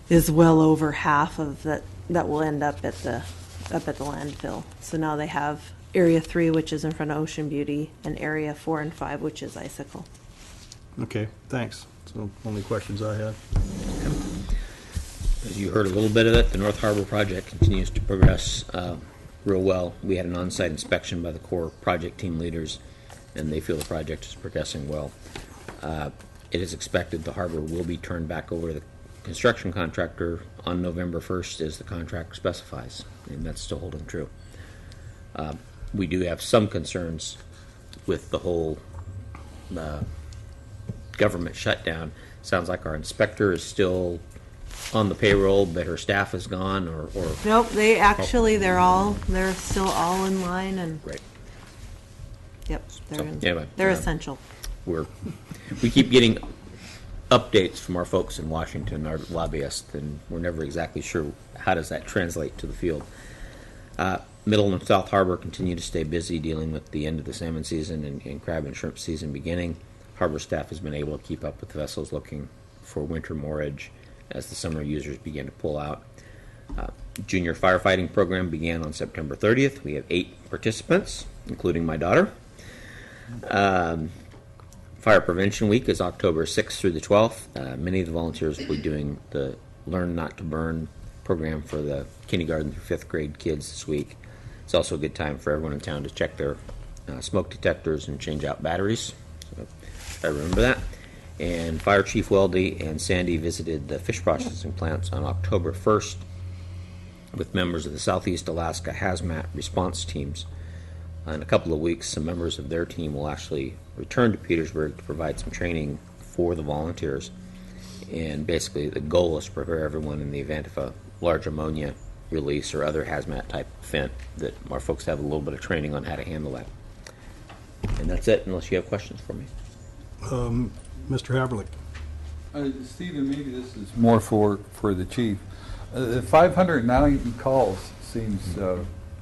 is well over half of that will end up at the landfill. So now they have area 3, which is in front of Ocean Beauty, and area 4 and 5, which is Icicle. Okay, thanks. So only questions I had. As you heard a little bit of it, the North Harbor project continues to progress real well. We had an on-site inspection by the Corps project team leaders, and they feel the project is progressing well. It is expected the harbor will be turned back over to the construction contractor on November 1st as the contract specifies, and that's still holding true. We do have some concerns with the whole government shutdown. Sounds like our inspector is still on the payroll, but her staff is gone, or Nope, they're still all in line, and great. yep, So, anyway, they're essential. We keep getting updates from our folks in Washington, our lobbyists, and we're never exactly sure how does that translate to the field. Middle and South Harbor continue to stay busy dealing with the end of the salmon season and crab and shrimp season beginning. Harbor staff has been able to keep up with vessels looking for winter moorage as the summer users begin to pull out. Junior firefighting program began on September 30th. We have 8 participants, including my daughter. Fire Prevention Week is October 6th through the 12th. Many of the volunteers will be doing the Learn Not to Burn program for the kindergarten through 5th grade kids this week. It's also a good time for everyone in town to check their smoke detectors and change out batteries. So I remember that. And Fire Chief Weldy and Sandy visited the fish processing plants on October 1st with members of the Southeast Alaska Hazmat response teams. In a couple of weeks, some members of their team will actually return to Petersburg to provide some training for the volunteers. And basically, the goal is to prepare everyone in the event of a large ammonia release or other hazmat type event, that our folks have a little bit of training on how to handle that. And that's it, unless you have questions for me. Mr. Haverlick. Stephen, maybe this is more for the chief. The 509 calls seems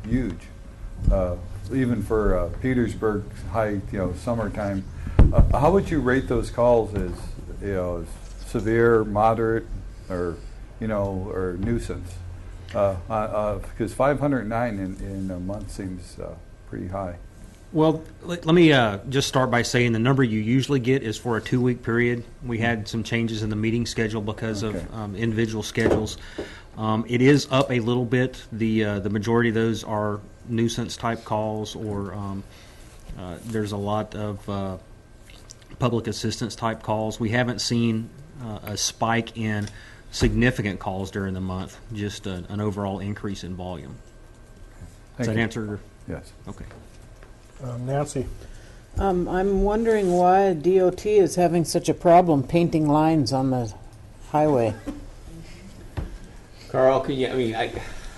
huge, even for Petersburg high, summertime. How would you rate those calls as, severe, moderate, or or nuisance? Because 509 in a month seems pretty high. Well, let me just start by saying the number you usually get is for a 2-week period. We had some changes in the meeting schedule because of individual schedules. It is up a little bit. The majority of those are nuisance type calls, or there's a lot of public assistance type calls. We haven't seen a spike in significant calls during the month, just an overall increase in volume. Does that answer? Yes. Okay. Nancy. I'm wondering why DOT is having such a problem painting lines on the highway. Carl, can you? I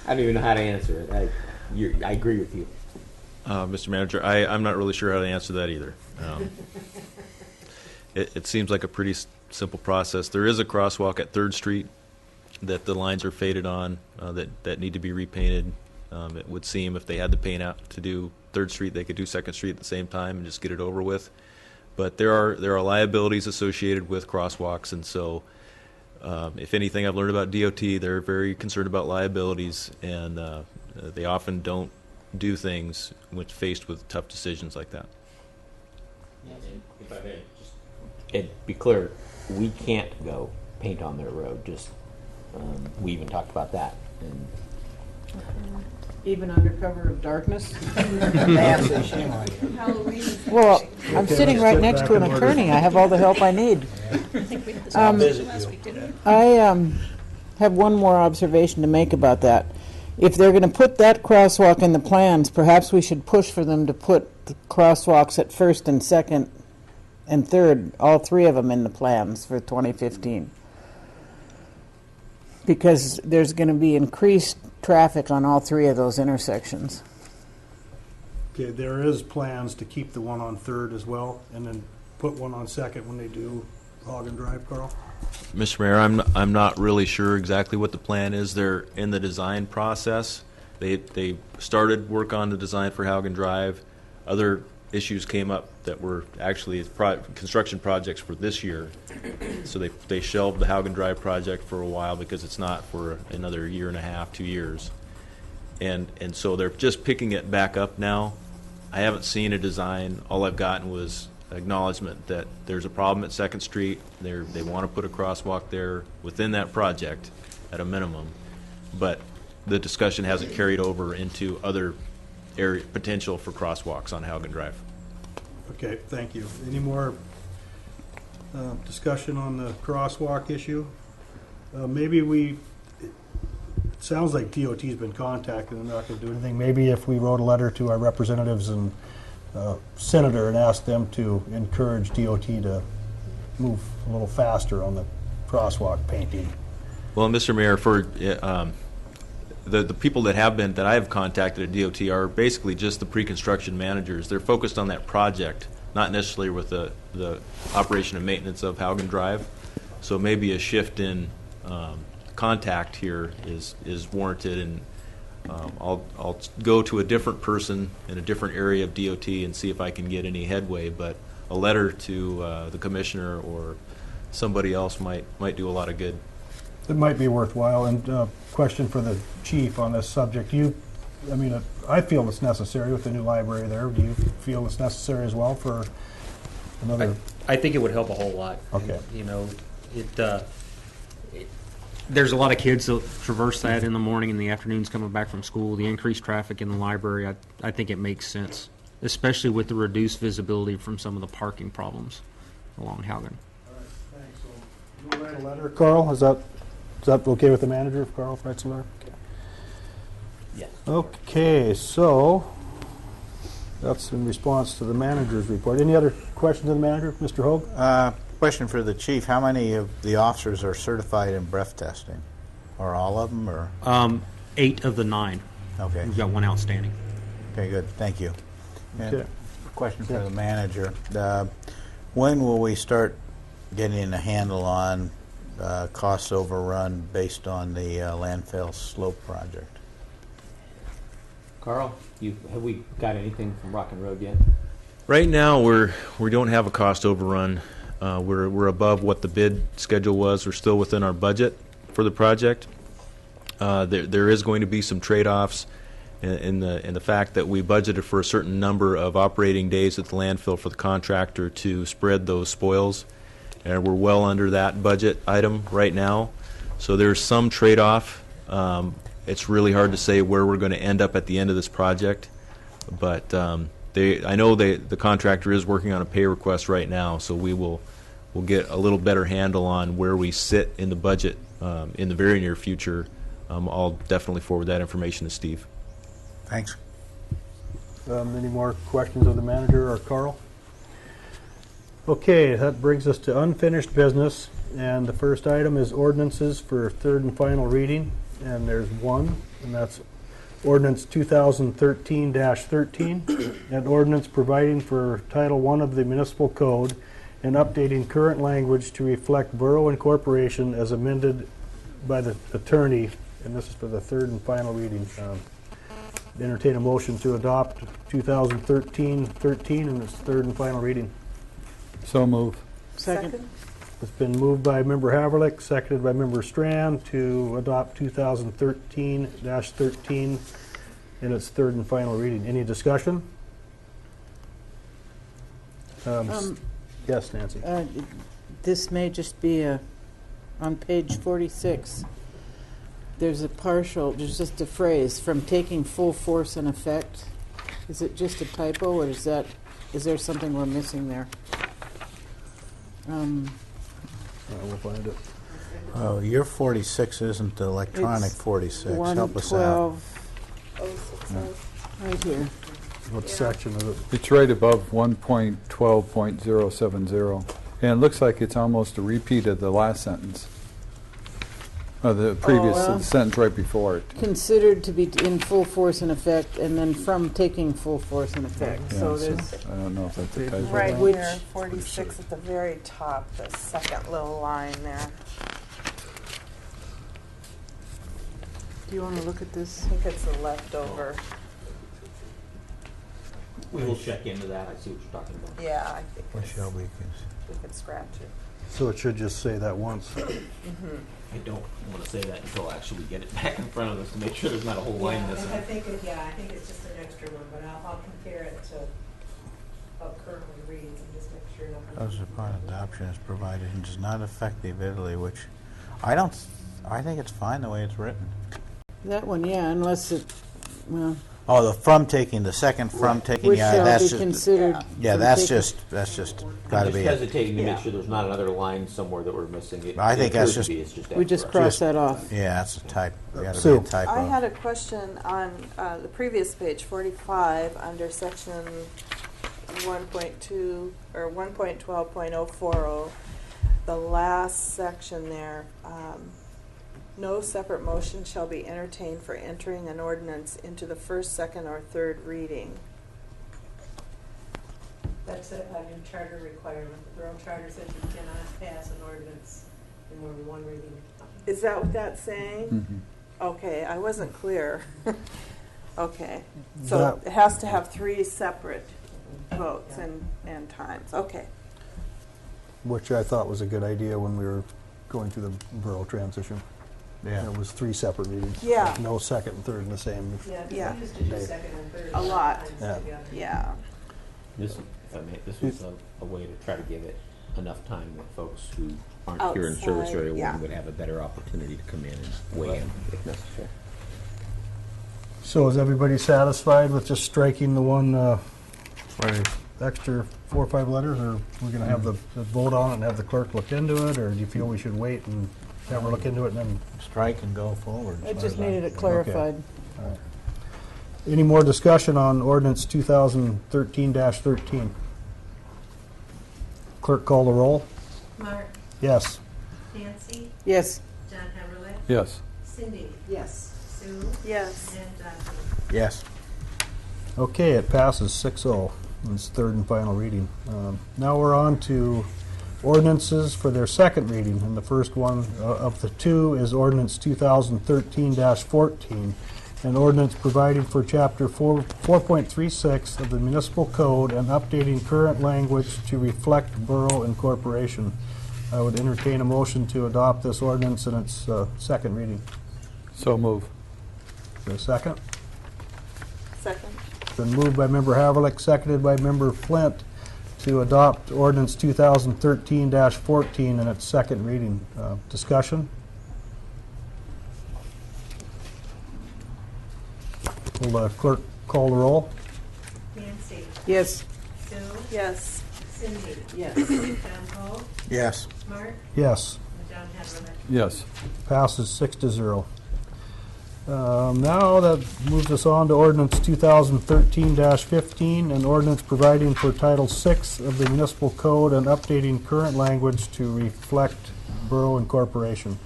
don't even know how to answer it. I agree with you. Mr. Manager, I'm not really sure how to answer that either. It seems like a pretty simple process. There is a crosswalk at 3rd Street that the lines are faded on that need to be repainted. It would seem if they had the paint out to do 3rd Street, they could do 2nd Street at the same time and just get it over with. But there are liabilities associated with crosswalks, and so If anything I've learned about DOT, they're very concerned about liabilities, and they often don't do things when faced with tough decisions like that. And if I may, just it be clear, we can't go paint on their road. Just we even talked about that. And Even under cover of darkness? Well, I'm sitting right next to an attorney. I have all the help I need. I have one more observation to make about that. If they're going to put that crosswalk in the plans, perhaps we should push for them to put the crosswalks at First and Second and Third, all three of them in the plans for 2015. Because there's going to be increased traffic on all three of those intersections. Okay, there is plans to keep the one on Third as well, and then put one on Second when they do Hagen Drive, Carl? Mr. Mayor, I'm not really sure exactly what the plan is. They're in the design process. They started work on the design for Haugen Drive. Other issues came up that were actually construction projects for this year. So they shelved the Haugen Drive project for a while because it's not for another year and a half, 2 years. And so they're just picking it back up now. I haven't seen a design. All I've gotten was acknowledgement that there's a problem at 2nd Street. They want to put a crosswalk there within that project at a minimum. But the discussion hasn't carried over into other area potential for crosswalks on Haugen Drive. Okay, thank you. Any more discussion on the crosswalk issue? It sounds like DOT's been contacted and they're not going to do anything. Maybe if we wrote a letter to our representatives and senator and asked them to encourage DOT to move a little faster on the crosswalk painting. Well, Mr. Mayor, for the people that I have contacted at DOT are basically just the pre-construction managers. They're focused on that project, not necessarily with the operation and maintenance of Haugen Drive. So maybe a shift in contact here is warranted, and I'll go to a different person in a different area of DOT and see if I can get any headway. But a letter to the commissioner or somebody else might do a lot of good. It might be worthwhile. And question for the chief on this subject. I feel it's necessary with the new library there. Do you feel it's necessary as well for another? I think it would help a whole lot. Okay. And, there's a lot of kids that traverse that in the morning and the afternoons coming back from school. The increased traffic in the library, I think it makes sense, especially with the reduced visibility from some of the parking problems along Haugen. All right, thanks. So you'll write a letter, Carl? Is that okay with the manager if Carl writes a letter? Okay. yes. Okay, so that's in response to the manager's report. Any other questions of the manager, Mr. Hogue? Question for the chief: how many of the officers are certified in breath testing? Or all of them, or? 8 of the 9. Okay. We've got 1 outstanding. Okay, good. Thank you. And Okay. question for the manager: when will we start getting a handle on cost overrun based on the landfill slope project? Carl, have we got anything from Rock and Road yet? Right now, we don't have a cost overrun. We're above what the bid schedule was. We're still within our budget for the project. There is going to be some trade-offs in the fact that we budgeted for a certain number of operating days at the landfill for the contractor to spread those spoils, and we're well under that budget item right now. So there's some trade-off. It's really hard to say where we're going to end up at the end of this project, but I know the contractor is working on a pay request right now, so we'll get a little better handle on where we sit in the budget in the very near future. I'll definitely forward that information to Steve. Thanks. Any more questions of the manager or Carl? Okay, that brings us to unfinished business, and the first item is ordinances for third and final reading, and there's one, and that's Ordinance 2013-13, an ordinance providing for Title I of the Municipal Code and updating current language to reflect borough incorporation as amended by the attorney, and this is for the third and final reading. Entertain a motion to adopt 2013-13 in its third and final reading. So move. Second. It's been moved by Member Haverlick, seconded by Member Strand to adopt 2013-13 in its third and final reading. Any discussion? Yes, Nancy. This may just be on page 46. There's just a phrase, from taking full force and effect. Is it just a typo, or is there something we're missing there? We'll find it. Oh, your 46 isn't the electronic It's 46. Help us out. 112, right here. What section is it? It's right above 1.12.070. And it looks like it's almost a repeat of the last sentence. The previous sentence right before it. Considered to be in full force and effect, and then from taking full force and effect. Yeah, So there's, I don't know if that's a typo. Right Which- here, 46 at the very top, the second little line there. do you want to look at this? I think it's a leftover. We will check into that. I see what you're talking about. Yeah, I think Michelle Beacons. we could scratch it. So it should just say that once. I don't want to say that until actually we get it back in front of us to make sure there's not a whole line missing. I think it's just an extra one, but I'll compare it to how it currently reads and just make sure nothing. Those upon adoption is provided and does not affect the ability, which I think it's fine the way it's written. That one, yeah, unless it, well, Oh, the from taking, the second from taking, which yeah, shall that's be just, considered. yeah, from that's taking- just I'm gotta just be. hesitating to Yeah. make sure there's not another line somewhere that we're missing. I think that's appears to just- be, it's We just after us. cross that off. Yeah, that's a type, gotta be Sue. a typo. I had a question on the previous page, 45, under section 1.2 or 1.12.040, the last section there. No separate motion shall be entertained for entering an ordinance into the first, second, or third reading. That's a new charter requirement. The Borough Charter says you cannot pass an ordinance in more than one reading. Is that what that's saying? Mhm. Okay, I wasn't clear. Okay, so That- it has to have 3 separate votes and times. Okay. Which I thought was a good idea when we were going through the borough transition. Yeah. It was 3 separate readings. Yeah. No second and third in the same. Yeah. We used to do Day. second and third. A lot. times Yeah. together. Yeah. This, if I may, this was a way to try to give it enough time that folks who aren't here in service Outside, area yeah. one would have a better opportunity to come in and weigh in if necessary. So is everybody satisfied with just striking the one extra 4 or 5 letters, or we're going to have the vote on it and have the clerk look into it, or do you feel we should wait and have her look into it and then? Strike and go forward. I just needed it clarified. Any more discussion on ordinance 2013-13? Clerk call the roll. Mark, Yes. Nancy, Yes, John Heberle, Yes. Cindy, Yes. Sue, Yes. and Jonathan. Yes. Okay, it passes 6-0. It's third and final reading. Now we're on to ordinances for their second reading, and the first one of the two is ordinance 2013-14, an ordinance providing for chapter 4.36 of the municipal code and updating current language to reflect borough incorporation. I would entertain a motion to adopt this ordinance in its second reading. So move. Is there a second? Second. Been moved by Member Haverlick, seconded by Member Flint to adopt ordinance 2013-14 in its second reading. Discussion? Will the clerk call the roll? Nancy, yes, Sue, Yes. Cindy, Yes. John Paul, Yes. Mark, Yes. and John Heberle. Yes. Passes 6-0. Now that moves us on to ordinance 2013-15, an ordinance providing for Title VI of the municipal code and updating current language to reflect borough incorporation.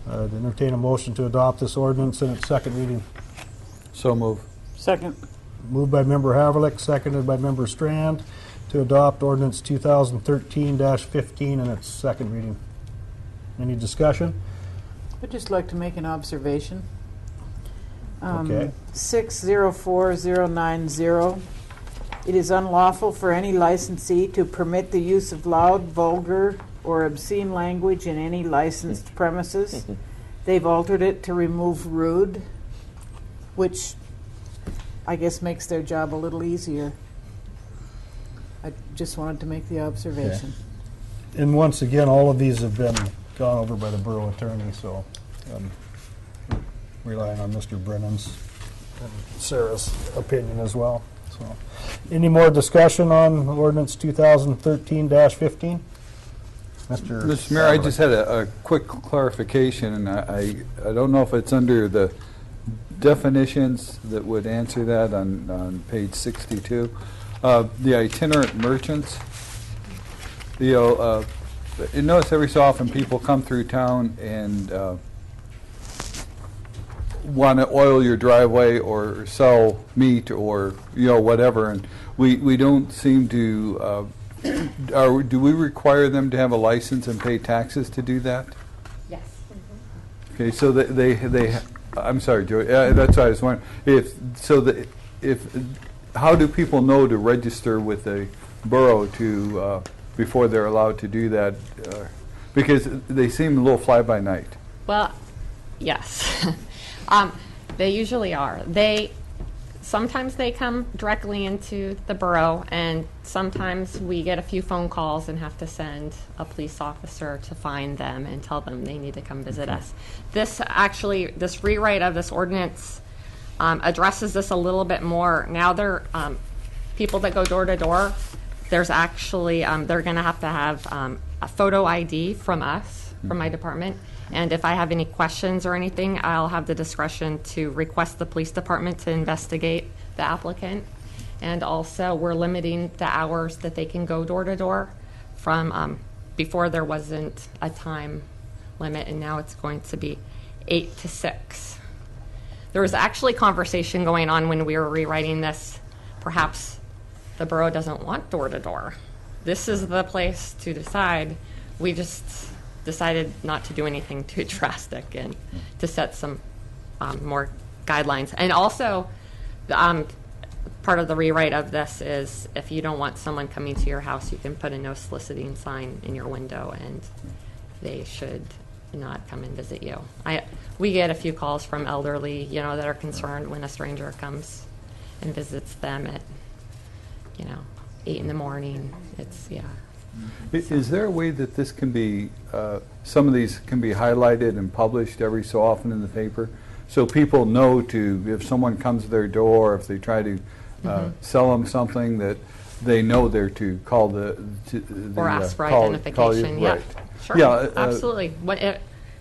I'd entertain a motion to adopt this ordinance in its second reading. So move. second, Moved by Member Haverlick, seconded by Member Strand to adopt ordinance 2013-15 in its second reading. Any discussion? I'd just like to make an observation. Okay. 604090. It is unlawful for any licensee to permit the use of loud, vulgar, or obscene language in any licensed premises. They've altered it to remove rude, which I guess makes their job a little easier. I just wanted to make the observation. And once again, all of these have been gone over by the borough attorney, so relying on Mr. Brennan's and Sarah's opinion as well. So, any more discussion on ordinance 2013-15? Mr. Mayor, I just had a quick clarification, and I don't know if it's under the definitions that would answer that on page 62. The itinerant merchants, you notice every so often people come through town and want to oil your driveway or sell meat or whatever, and we don't seem to. Do we require them to have a license and pay taxes to do that? Yes. Okay, so they I'm sorry, Joey. That's what I was wondering. How do people know to register with the borough to before they're allowed to do that? Because they seem a little fly by night. Well, yes. They usually are. Sometimes they come directly into the borough, and sometimes we get a few phone calls and have to send a police officer to find them and tell them they need to come visit us. This rewrite of this ordinance addresses this a little bit more. Now people that go door to door, there's actually, they're going to have a photo ID from us, from my department. And if I have any questions or anything, I'll have the discretion to request the police department to investigate the applicant. And also, we're limiting the hours that they can go door to door from before there wasn't a time limit, and now it's going to be 8 to 6. There was actually conversation going on when we were rewriting this. Perhaps the borough doesn't want door to door. This is the place to decide. We just decided not to do anything too drastic and to set some more guidelines. And also, part of the rewrite of this is if you don't want someone coming to your house, you can put a no soliciting sign in your window, and they should not come and visit you. We get a few calls from elderly, that are concerned when a stranger comes and visits them at, 8 in the morning. Is there a way that this can be, some of these can be highlighted and published every so often in the paper, so people know if someone comes to their door, if they try to sell them something, that they know they're to call or ask for identification. Right. Sure. Yeah, absolutely.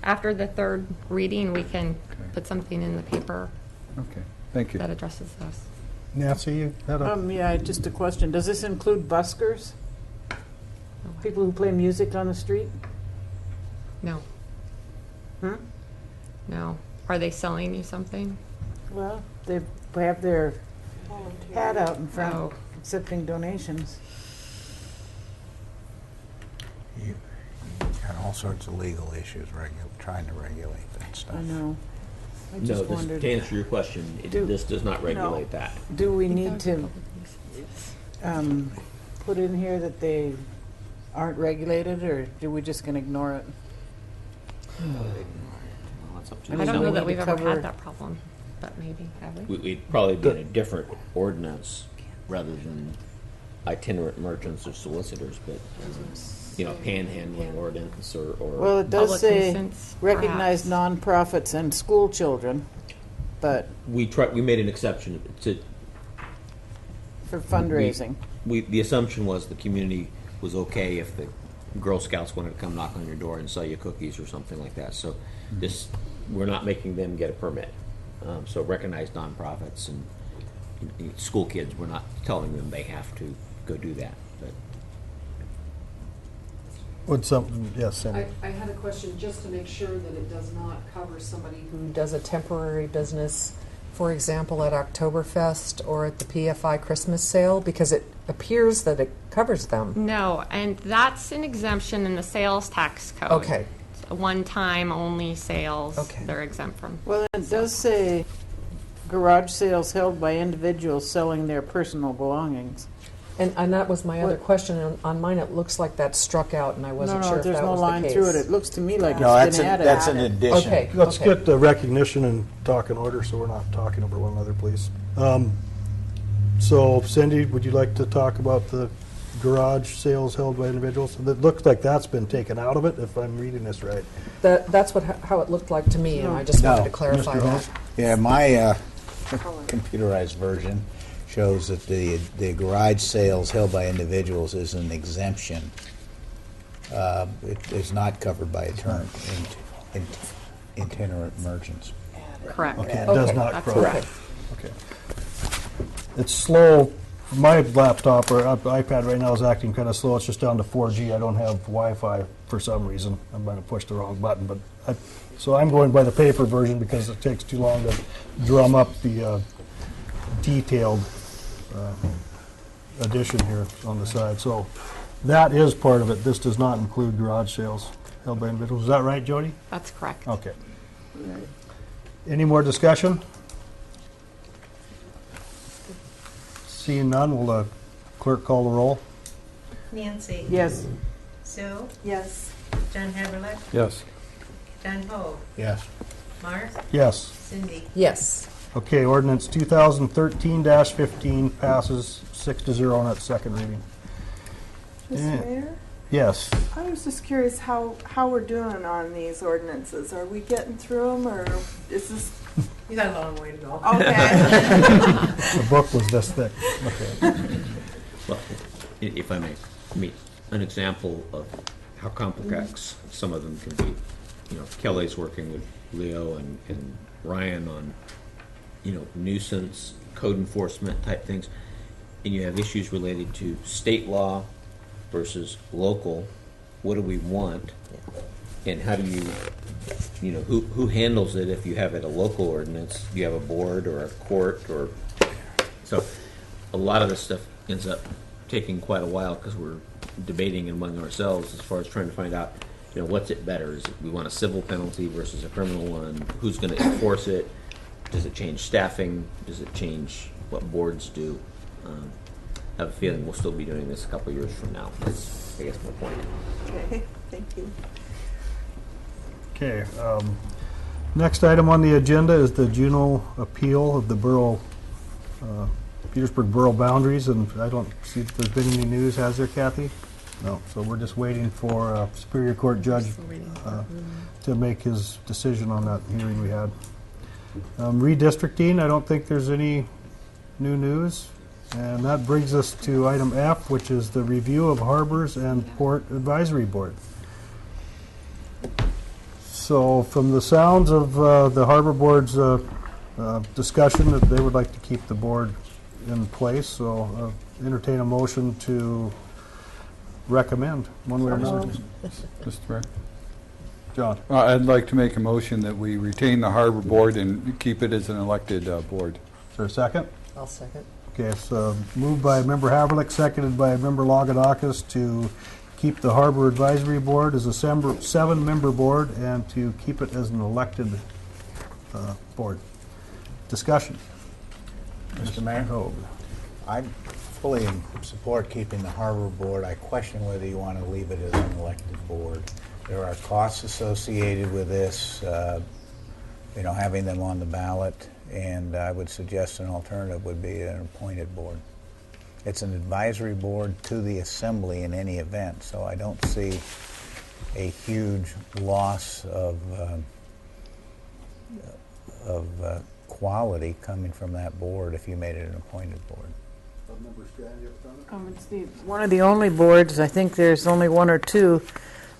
After the third reading, we can put something in the paper. Okay, thank you. That addresses those. Nancy, you had a... Just a question. Does this include buskers? People who play music on the street? No. No. Are they selling you something? Well, they have their hat out in front, accepting donations. You got all sorts of legal issues trying to regulate that stuff. I know. I just wondered. To answer your question, this does not regulate that. Do we need to put in here that they aren't regulated, or are we just going to ignore it? I don't know that we've ever had that problem, but maybe, have we? We'd probably be in a different ordinance rather than itinerant merchants or solicitors, but panhandling ordinance or well, it does say nuisance, recognize nonprofits and school children, but we made an exception for fundraising. The assumption was the community was okay if the Girl Scouts wanted to come knock on your door and sell you cookies or something like that. So we're not making them get a permit. So recognized nonprofits and school kids, we're not telling them they have to go do that. But yes, Cindy. I had a question just to make sure that it does not cover somebody who does a temporary business, for example, at Oktoberfest or at the PFI Christmas sale, because it appears that it covers them. No, and that's an exemption in the sales tax code. Okay. One-time only sales, Okay. they're exempt from. Well, it does say garage sales held by individuals selling their personal belongings. And that was my other question. On mine, it looks like that's struck out, and I wasn't sure if there's that no was line the case. through it. It looks to me like No, it's been added. that's an addition. Okay. Let's get the recognition and talk in order so we're not talking over one another, please. So Cindy, would you like to talk about the garage sales held by individuals? It looks like that's been taken out of it, if I'm reading this right. That's how it looked like to me, and I just wanted No. to clarify Mr. that. Holmes? Yeah, my computerized version shows that the garage sales held by individuals is an exemption. It is not covered by itinerant merchants. Correct. Okay, it does Okay, not that's cross. correct. Okay. It's slow. My laptop or iPad right now is acting kind of slow. It's just down to 4G. I don't have Wi-Fi for some reason. I might have pushed the wrong button, but so I'm going by the paper version because it takes too long to drum up the detailed addition here on the side. So that is part of it. This does not include garage sales held by individuals. Is that right, Jody? That's correct. Okay. Any more discussion? Seeing none, will the clerk call the roll? Nancy. Yes. Sue. Yes. John Haverlick. Yes. John Hogue. Yes. Mark. Yes. Cindy. Yes. Okay, ordinance 2013-15 passes 6-0 on its second reading. Mr. Yeah. Mayor? Yes. I was just curious how we're doing on these ordinances. Are we getting through them, or is this... You got a long way to go. Okay. The book was this thick. Okay. Well, if I may, an example of how complex some of them can be. You know, Kelly's working with Leo and Ryan on, nuisance, code enforcement type things. And you have issues related to state law versus local. What do we want? And how do who handles it if you have it a local ordinance? Do you have a board or a court or... So a lot of this stuff ends up taking quite a while because we're debating among ourselves as far as trying to find out, what's it better? Is it we want a civil penalty versus a criminal one? Who's going to enforce it? Does it change staffing? Does it change what boards do? I have a feeling we'll still be doing this a couple years from now. That's, I guess, my point. Okay, thank you. Okay. Next item on the agenda is the Juneau appeal of the Borough, Petersburg Borough boundaries, and I don't see if there's been any news, has there, Kathy? No. So we're just waiting for a Superior Court judge to make his decision on that hearing we had. Redistricting, I don't think there's any new news. And that brings us to item F, which is the review of Harbors and Port Advisory Board. So from the sounds of the Harbor Board's discussion, that they would like to keep the board in place, so entertain a motion to recommend one way or another. Mr. Mayor? John? I'd like to make a motion that we retain the Harbor Board and keep it as an elected board. Is there a second? I'll second. Okay, so moved by Member Haverlick, seconded by Member Lagadakis to keep the Harbor Advisory Board as a 7-member board and to keep it as an elected board. Discussion. Mr. Mayor? I fully support keeping the Harbor Board. I question whether you want to leave it as an elected board. There are costs associated with this, having them on the ballot, and I would suggest an alternative would be an appointed board. It's an advisory board to the Assembly in any event, so I don't see a huge loss of quality coming from that board if you made it an appointed board. It's one of the only boards, I think there's only one or two,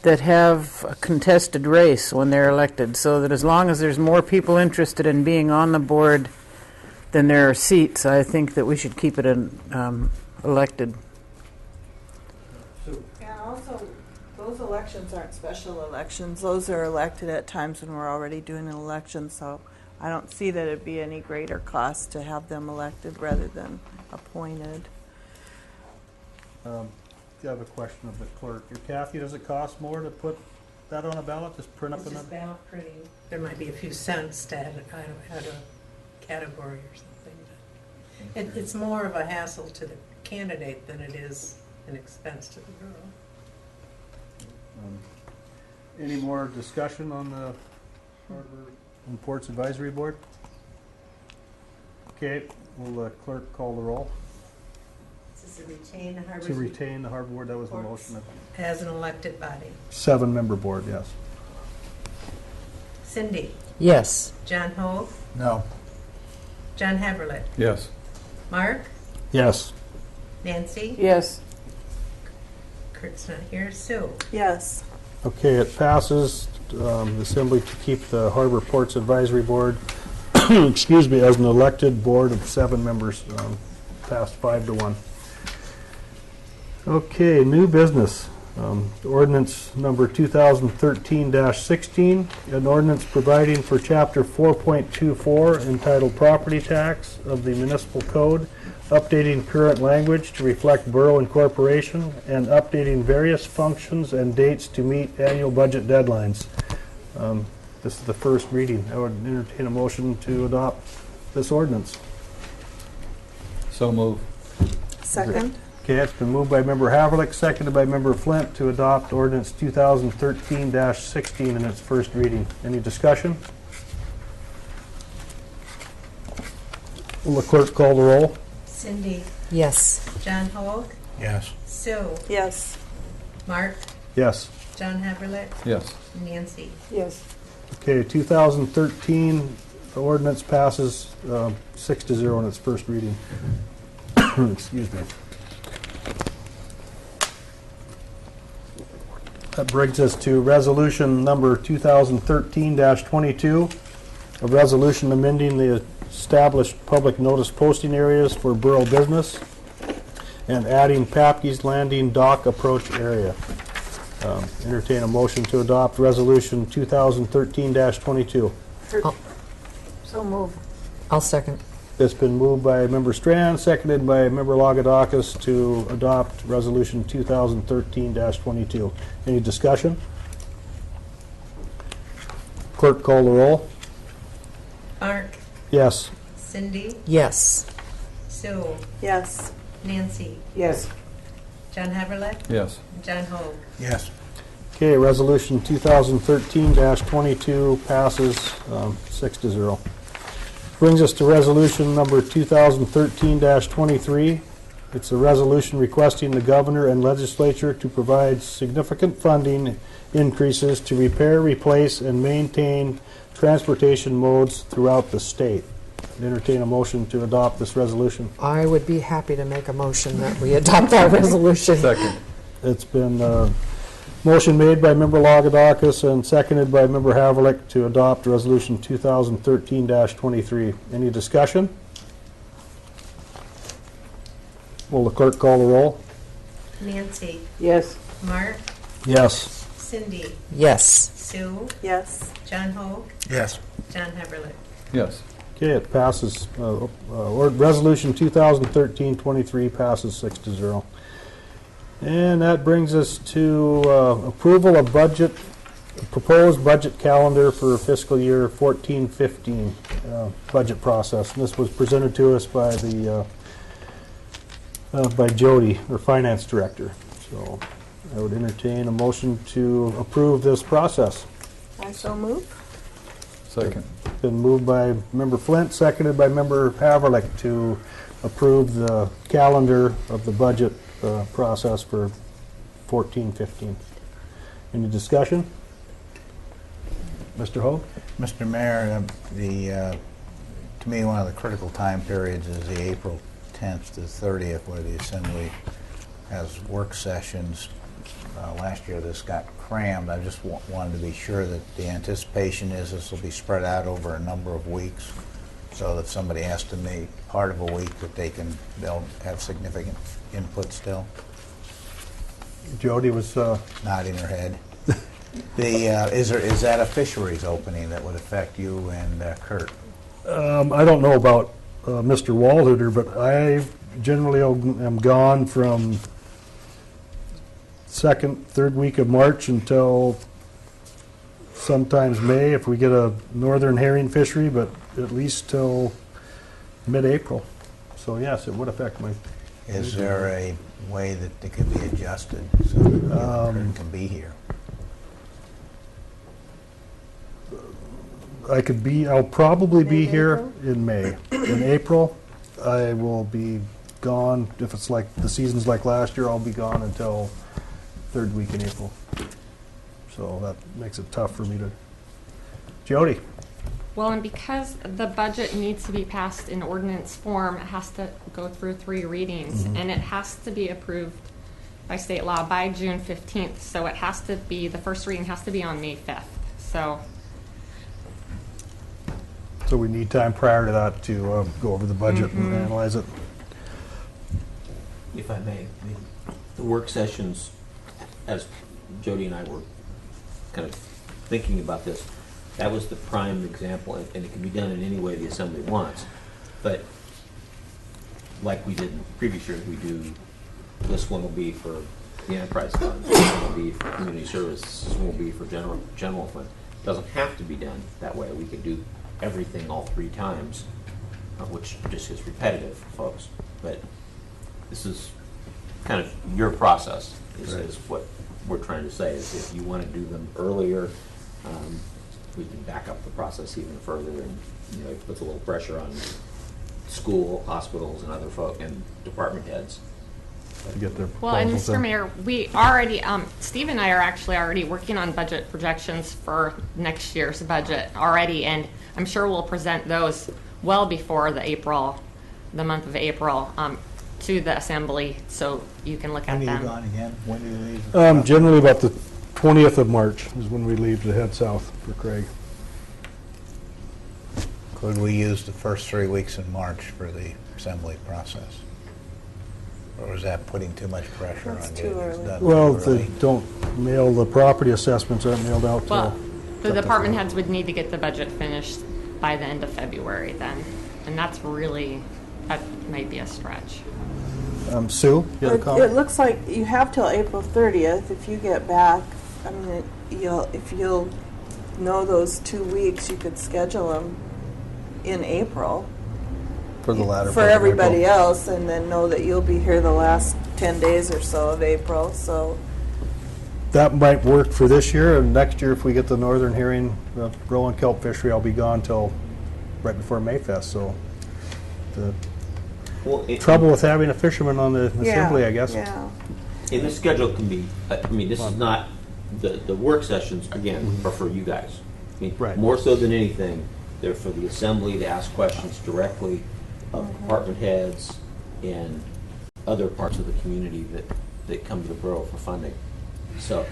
that have a contested race when they're elected, so that as long as there's more people interested in being on the board than there are seats, I think that we should keep it an elected. And also, those elections aren't special elections. Those are elected at times when we're already doing an election, so I don't see that it'd be any greater cost to have them elected rather than appointed. I have a question of the clerk. Kathy, does it cost more to put that on a ballot? Just print up It's just another? ballot printing. There might be a few cents to add a category or something. But it's more of a hassle to the candidate than it is an expense to the borough. Any more discussion on the Harbor and Ports Advisory Board? Okay, will the clerk call the roll? This is to retain the Harbor. To retain the Harbor Board, that was the Ports motion. as an elected body. 7-member board, yes. Cindy, Yes. John Hope, No. John Haverlet, Yes. Mark, Yes. Nancy, Yes. Kurt's not here, Sue. Yes. Okay, it passes the Assembly to keep the Harbor Ports Advisory Board, excuse me, as an elected board of 7 members, passed 5-1. Okay, new business. Ordinance number 2013-16, an ordinance providing for Chapter 4.24 entitled Property Tax of the Municipal Code, updating current language to reflect borough incorporation, and updating various functions and dates to meet annual budget deadlines. This is the first reading. I would entertain a motion to adopt this ordinance. So move. Second? Okay, it's been moved by Member Haverlick, seconded by Member Flint to adopt ordinance 2013-16 in its first reading. Any discussion? Will the clerk call the roll? Cindy, Yes. John Hope, Yes. Sue, Yes. Mark, Yes. John Haverlet, Yes. Nancy. Yes. Okay, 2013, the ordinance passes 6-0 in its first reading. Excuse me. That brings us to resolution number 2013-22, a resolution amending the established public notice posting areas for borough business and adding Papke's Landing dock approach area. Entertain a motion to adopt resolution 2013-22. So move. I'll second. It's been moved by Member Strand, seconded by Member Lagodakis to adopt resolution 2013-22. Any discussion? Clerk call the roll. Mark, Yes. Cindy, Yes. Sue, Yes. Nancy, Yes. John Haverlet, Yes. John Hope. Yes. Okay, resolution 2013-22 passes 6-0. Brings us to resolution number 2013-23. It's a resolution requesting the governor and legislature to provide significant funding increases to repair, replace, and maintain transportation modes throughout the state. Entertain a motion to adopt this resolution. I would be happy to make a motion that we adopt that resolution. Second. It's been motion made by Member Lagodakis and seconded by Member Haverlick to adopt resolution 2013-23. Any discussion? Will the clerk call the roll? Nancy, Yes. Mark, Yes. Cindy, Yes. Sue, Yes. John Hope, Yes. John Haverlet. Yes. Okay, it passes, resolution 2013-23 passes 6-0. And that brings us to approval of proposed budget calendar for fiscal year 14-15 budget process. And this was presented to us by by Jody, our finance director. So I would entertain a motion to approve this process. I so move. Second. Been moved by Member Flint, seconded by Member Haverlick to approve the calendar of the budget process for 14-15. Any discussion? Mr. Hogue? Mr. Mayor, to me, one of the critical time periods is the April 10th to 30th, where the Assembly has work sessions. Last year this got crammed. I just wanted to be sure that the anticipation is this will be spread out over a number of weeks, so that if somebody has to meet part of a week, that they'll have significant input still. Jody was Nodding her head. Is that a fisheries opening that would affect you and Kurt? I don't know about Mr. Walhuter, but I generally am gone from second, third week of March until sometimes May if we get a northern herring fishery, but at least till mid-April. So yes, it would affect my Is there a way that it can be adjusted so that Kurt can be here? I'll probably be Maybe here April? in May. In April, I will be gone. If it's like the season's like last year, I'll be gone until third week in April. So that makes it tough for me to. Jody? Well, and because the budget needs to be passed in ordinance form, it has to go through 3 readings, and it has to be approved by state law by June 15th. So it has to be, the first reading has to be on May 5th. So we need time prior to that to go over the budget and analyze it. If I may, I mean, the work sessions, as Jody and I were kind of thinking about this, that was the prime example, and it can be done in any way the assembly wants. But like we did in previous years, we do, this one will be for the enterprise fund, this one will be for community service, this one will be for general fund. It doesn't have to be done that way. We could do everything all 3 times, which just is repetitive for folks. But this is kind of your process, is what we're trying to say, is if you want to do them earlier, we can back up the process even further, and it puts a little pressure on school, hospitals, and other folk and department heads. To get their Well, and proposals Mr. in. Mayor, we already, Steve and I are actually already working on budget projections for next year's budget already, and I'm sure we'll present those well before the month of April, to the assembly, so you can look at When are you them. gone again? When do you leave? Generally about the 20th of March is when we leave to head south for Craig. Could we use the first 3 weeks in March for the assembly process? Or is that putting too much pressure That's on too getting this early. done? Well, too early? they don't mail, the property assessments aren't mailed out till. Well, the department heads would need to get the budget finished by the end of February then, and that might be a stretch. Sue, you had a It comment? looks like you have till April 30th. If you get back, I mean, if you'll know those 2 weeks, you could schedule them in April For the latter for part of everybody April. else, and then know that you'll be here the last 10 days or so of April. So That might work for this year, and next year if we get the northern hearing, Rowan kelp fishery, I'll be gone till right before Mayfest, so the trouble with having a fisherman on the assembly, I guess. Yeah. And the schedule can be, I mean, this is not, the work sessions, again, are for you guys. I mean, Right. more so than anything, they're for the assembly to ask questions directly of department heads and other parts of the community that come to the borough for funding. So,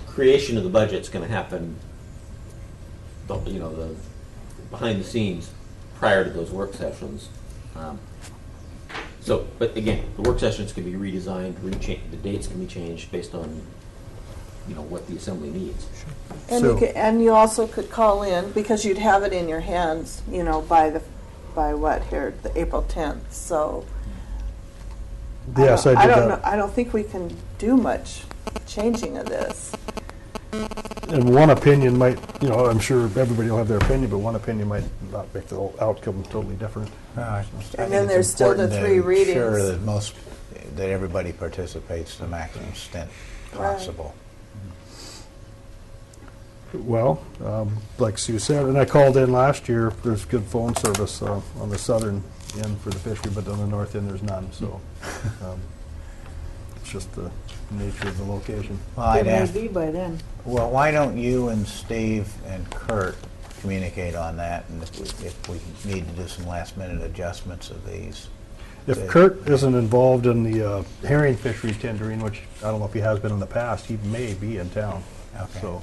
creation of the budget's gonna happen, the behind the scenes prior to those work sessions. But again, the work sessions can be redesigned, the dates can be changed based on, what the assembly needs. And So- you also could call in, because you'd have it in your hands, by the April 10th. So Yes, I I did don't that. know. I don't think we can do much changing of this. And one opinion might, I'm sure everybody will have their opinion, but one opinion might not make the whole outcome totally different. I And think then it's there's still the important 3 to readings. ensure that everybody participates to the maximum extent Right. possible. Well, like Sue said, and I called in last year, there's good phone service on the southern end for the fishery, but on the north end, there's none, so it's just the nature of the location. Well, I'd It may ask, be by then. well, why don't you and Steve and Kurt communicate on that, and if we need to do some last-minute adjustments of these? If Kurt isn't involved in the herring fisheries tendering, which I don't know if he has been in the past, he may be in town. Okay. So,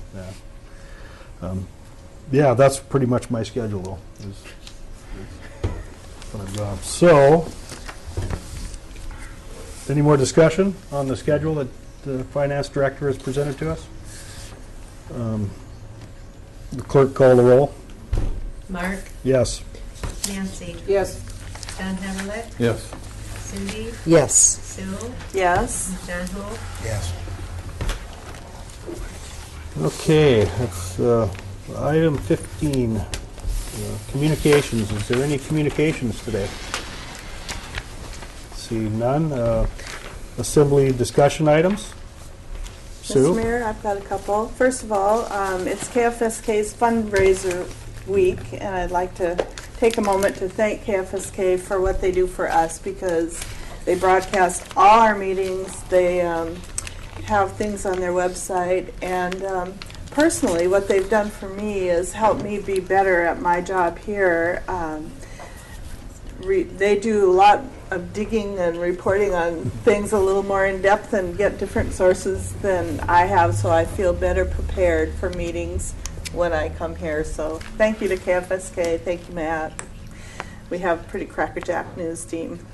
yeah, that's pretty much my schedule, though. is what I've got. So, any more discussion on the schedule that the finance director has presented to us? The clerk call the roll. Mark, Yes. Nancy, Yes. Don Heverlet, Yes. Cindy, Yes. Sue, Yes. John Hope, Yes. Okay, that's item 15, communications. Is there any communications today? See none. Assembly discussion items? Sue? Mr. Mayor, I've got a couple. First of all, it's KFSK's fundraiser week, and I'd like to take a moment to thank KFSK for what they do for us, because they broadcast all our meetings. They have things on their website, and personally, what they've done for me is help me be better at my job here. They do a lot of digging and reporting on things a little more in depth and get different sources than I have, so I feel better prepared for meetings when I come here. So thank you to KFSK. Thank you, Matt. We have a pretty crackerjack news team.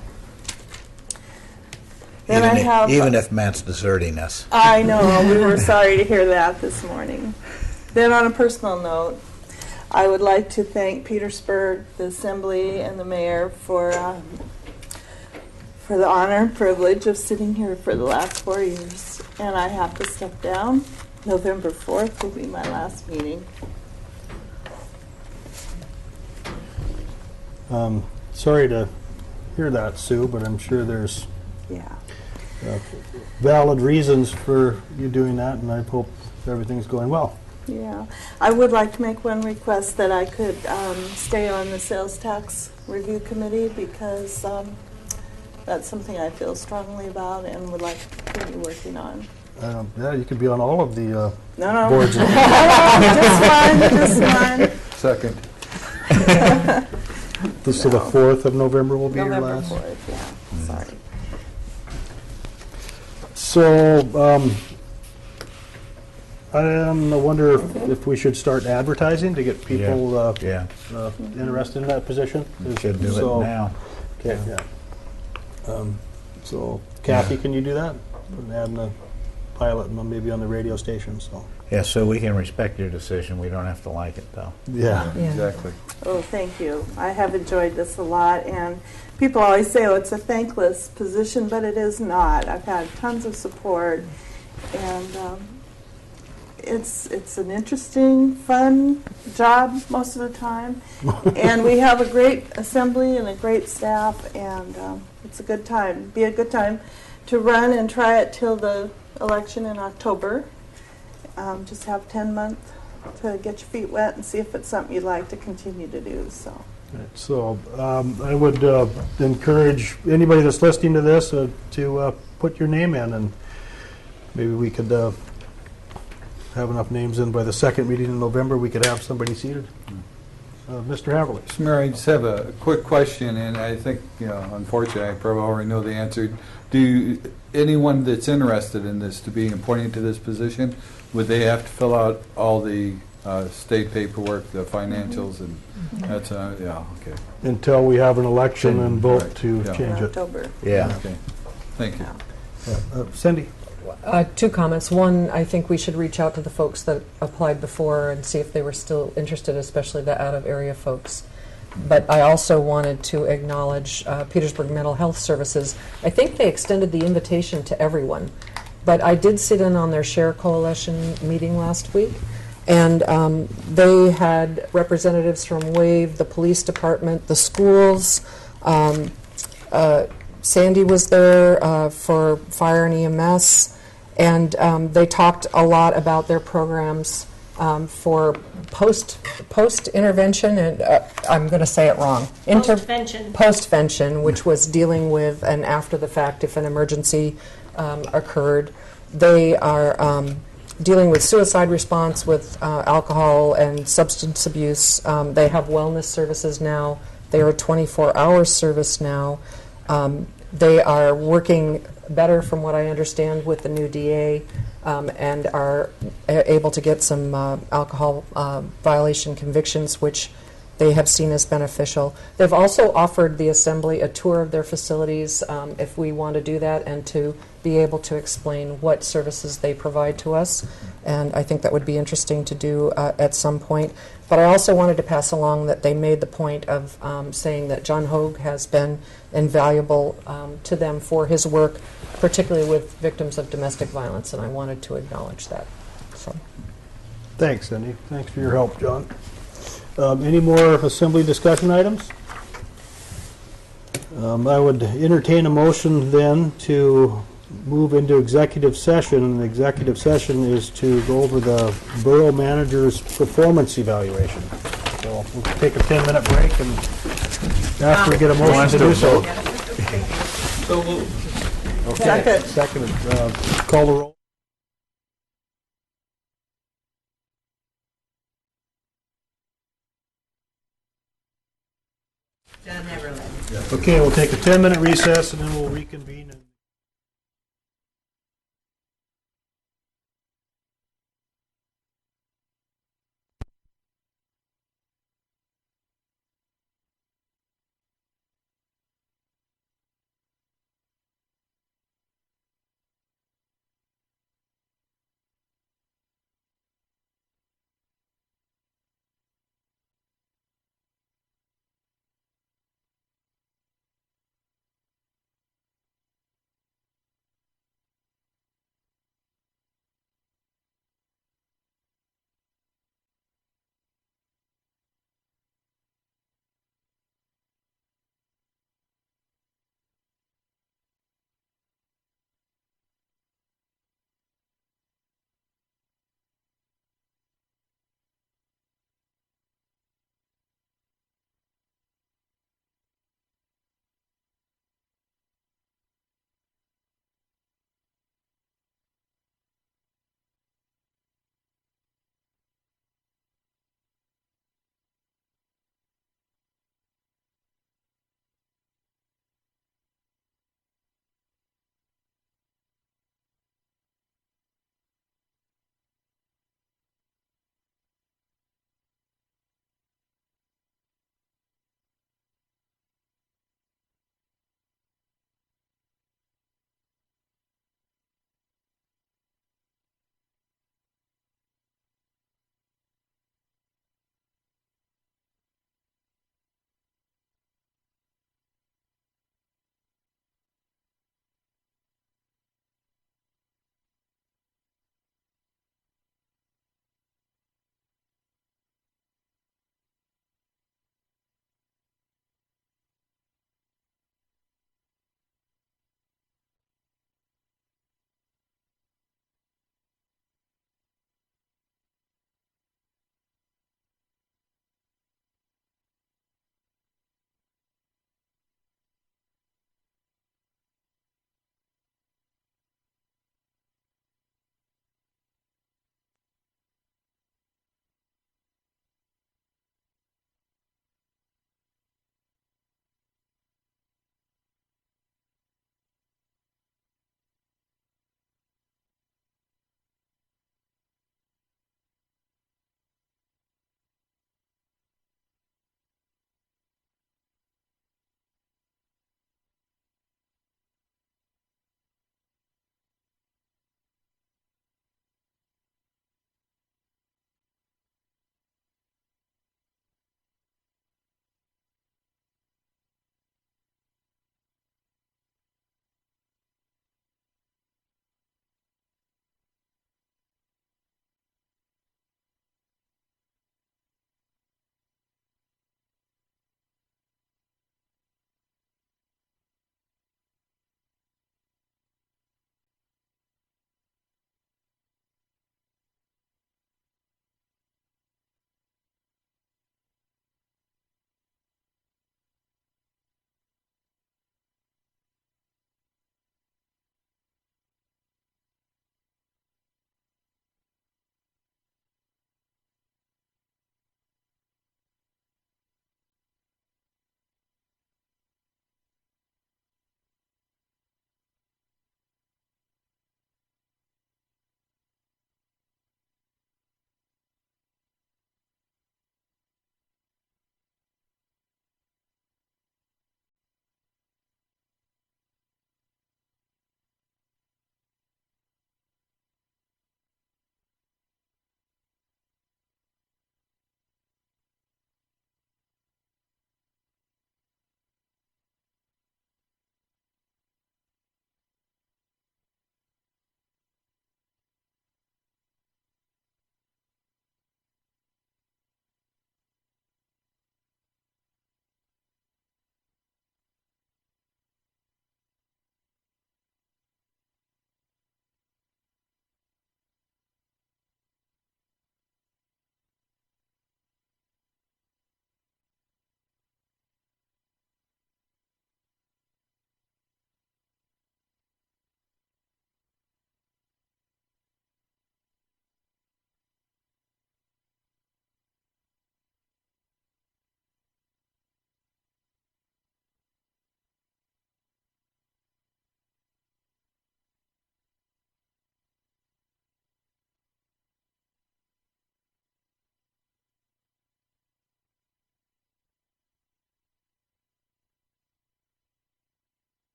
Then even if Matt's deserting us. I know. We were sorry to hear that this morning. Then on a personal note, I would like to thank Petersburg, the Assembly, and the Mayor for the honor and privilege of sitting here for the last 4 years. And I have to step down. November 4th will be my last meeting. Sorry to hear that, Sue, but I'm sure there's Yeah. valid reasons for you doing that, and I hope everything's going well. Yeah. I would like to make one request that I could stay on the Sales Tax Review Committee, because that's something I feel strongly about and would like to continue working on. Yeah, you could be on all of the No. boards. Just one. Second. So the 4th of November will be your November last? 4th, yeah. Sorry. So, I wonder if we should start advertising to get people interested in that position. We should do it now. Okay, yeah. So, Kathy, can you do that? Put an ad in the pilot and maybe on the radio station. So. Yeah, so we can respect your decision. We don't have to like it, though. Yeah, Exactly. Oh, thank you. I have enjoyed this a lot, and people always say, oh, it's a thankless position, but it is not. I've had tons of support, and it's an interesting, fun job most of the time. And we have a great assembly and a great staff, and it's a good time. Be a good time to run and try it till the election in October. Just have 10 months to get your feet wet and see if it's something you'd like to continue to do. So, I would encourage anybody that's listening to this to put your name in, and maybe we could have enough names in by the second meeting in November. We could have somebody seated. Mr. Haverly. Mr. Mayor, I just have a quick question, and I think, unfortunately, I probably already know the answer. Anyone that's interested in this to be appointed to this position, would they have to fill out all the state paperwork, the financials, and that's, okay. Until we have an election and vote Right, to yeah. change it. October. Yeah. Okay. Thank you. Cindy. Two comments. One, I think we should reach out to the folks that applied before and see if they were still interested, especially the out-of-area folks. But I also wanted to acknowledge Petersburg Mental Health Services. I think they extended the invitation to everyone. But I did sit in on their Share Coalition meeting last week, and they had representatives from WAVE, the police department, the schools. Sandy was there for fire and EMS, and they talked a lot about their programs for post intervention, and I'm going to say it wrong. Postvention, which was dealing with and after the fact if an emergency occurred. They are dealing with suicide response, with alcohol and substance abuse. They have wellness services now. They are a 24-hour service now. They are working better, from what I understand, with the new DA and are able to get some alcohol violation convictions, which they have seen as beneficial. They've also offered the Assembly a tour of their facilities if we want to do that, and to be able to explain what services they provide to us. And I think that would be interesting to do at some point. But I also wanted to pass along that they made the point of saying that John Hogue has been invaluable to them for his work, particularly with victims of domestic violence, and I wanted to acknowledge that. So. Thanks, Cindy. Thanks for your help, John. Any more Assembly discussion items? I would entertain a motion then to move into executive session. And the executive session is to go over the borough manager's performance evaluation. So we'll take a 10-minute break and after we get a motion to do so. Okay. Second. Call the roll. John Everett. Okay, we'll take a 10-minute recess and then we'll reconvene.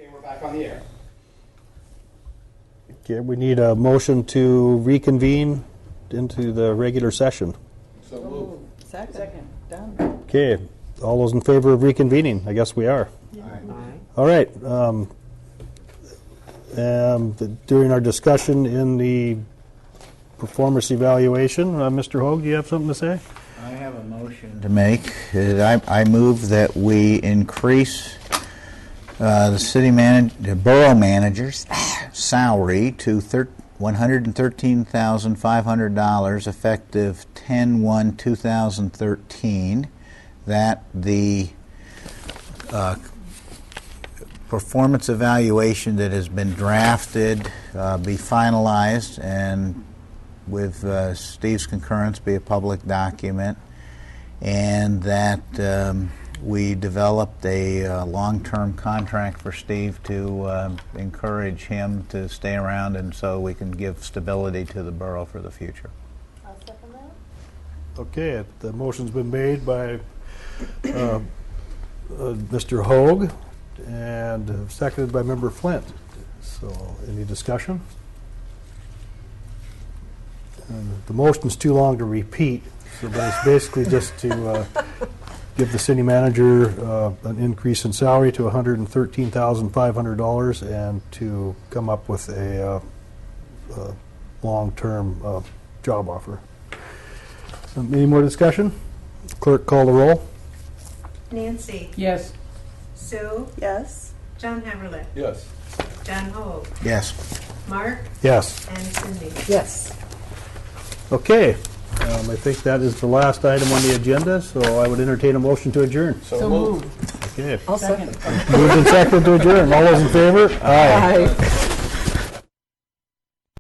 Okay, we're back on the air. Okay, we need a motion to reconvene into the regular session. So move. Second. Done. Okay, all those in favor of reconvening? I guess we are. All right. During our discussion in the performance evaluation, Mr. Hoag, do you have something to say? I have a motion to make. I move that we increase the borough manager's salary to $113,500 effective 10/1/2013. That the performance evaluation that has been drafted be finalized and with Steve's concurrence be a public document, and that we developed a long-term contract for Steve to encourage him to stay around, and so we can give stability to the borough for the future. I'll second that. Okay, the motion's been made by Mr. Hoag and seconded by Member Flint. So, any discussion? The motion's too long to repeat, so but it's basically just to give the city manager an increase in salary to $113,500 and to come up with a long-term job offer. Any more discussion? Clerk, call the roll. Nancy. Yes. Sue. Yes. John Hammerlich. Yes. John Hoag. Yes. Mark. Yes. And Cindy. Yes. Okay. I think that is the last item on the agenda, so I would entertain a motion to adjourn. So moved. Okay. I'll second. Moved and seconded to adjourn. All those in favor? Aye.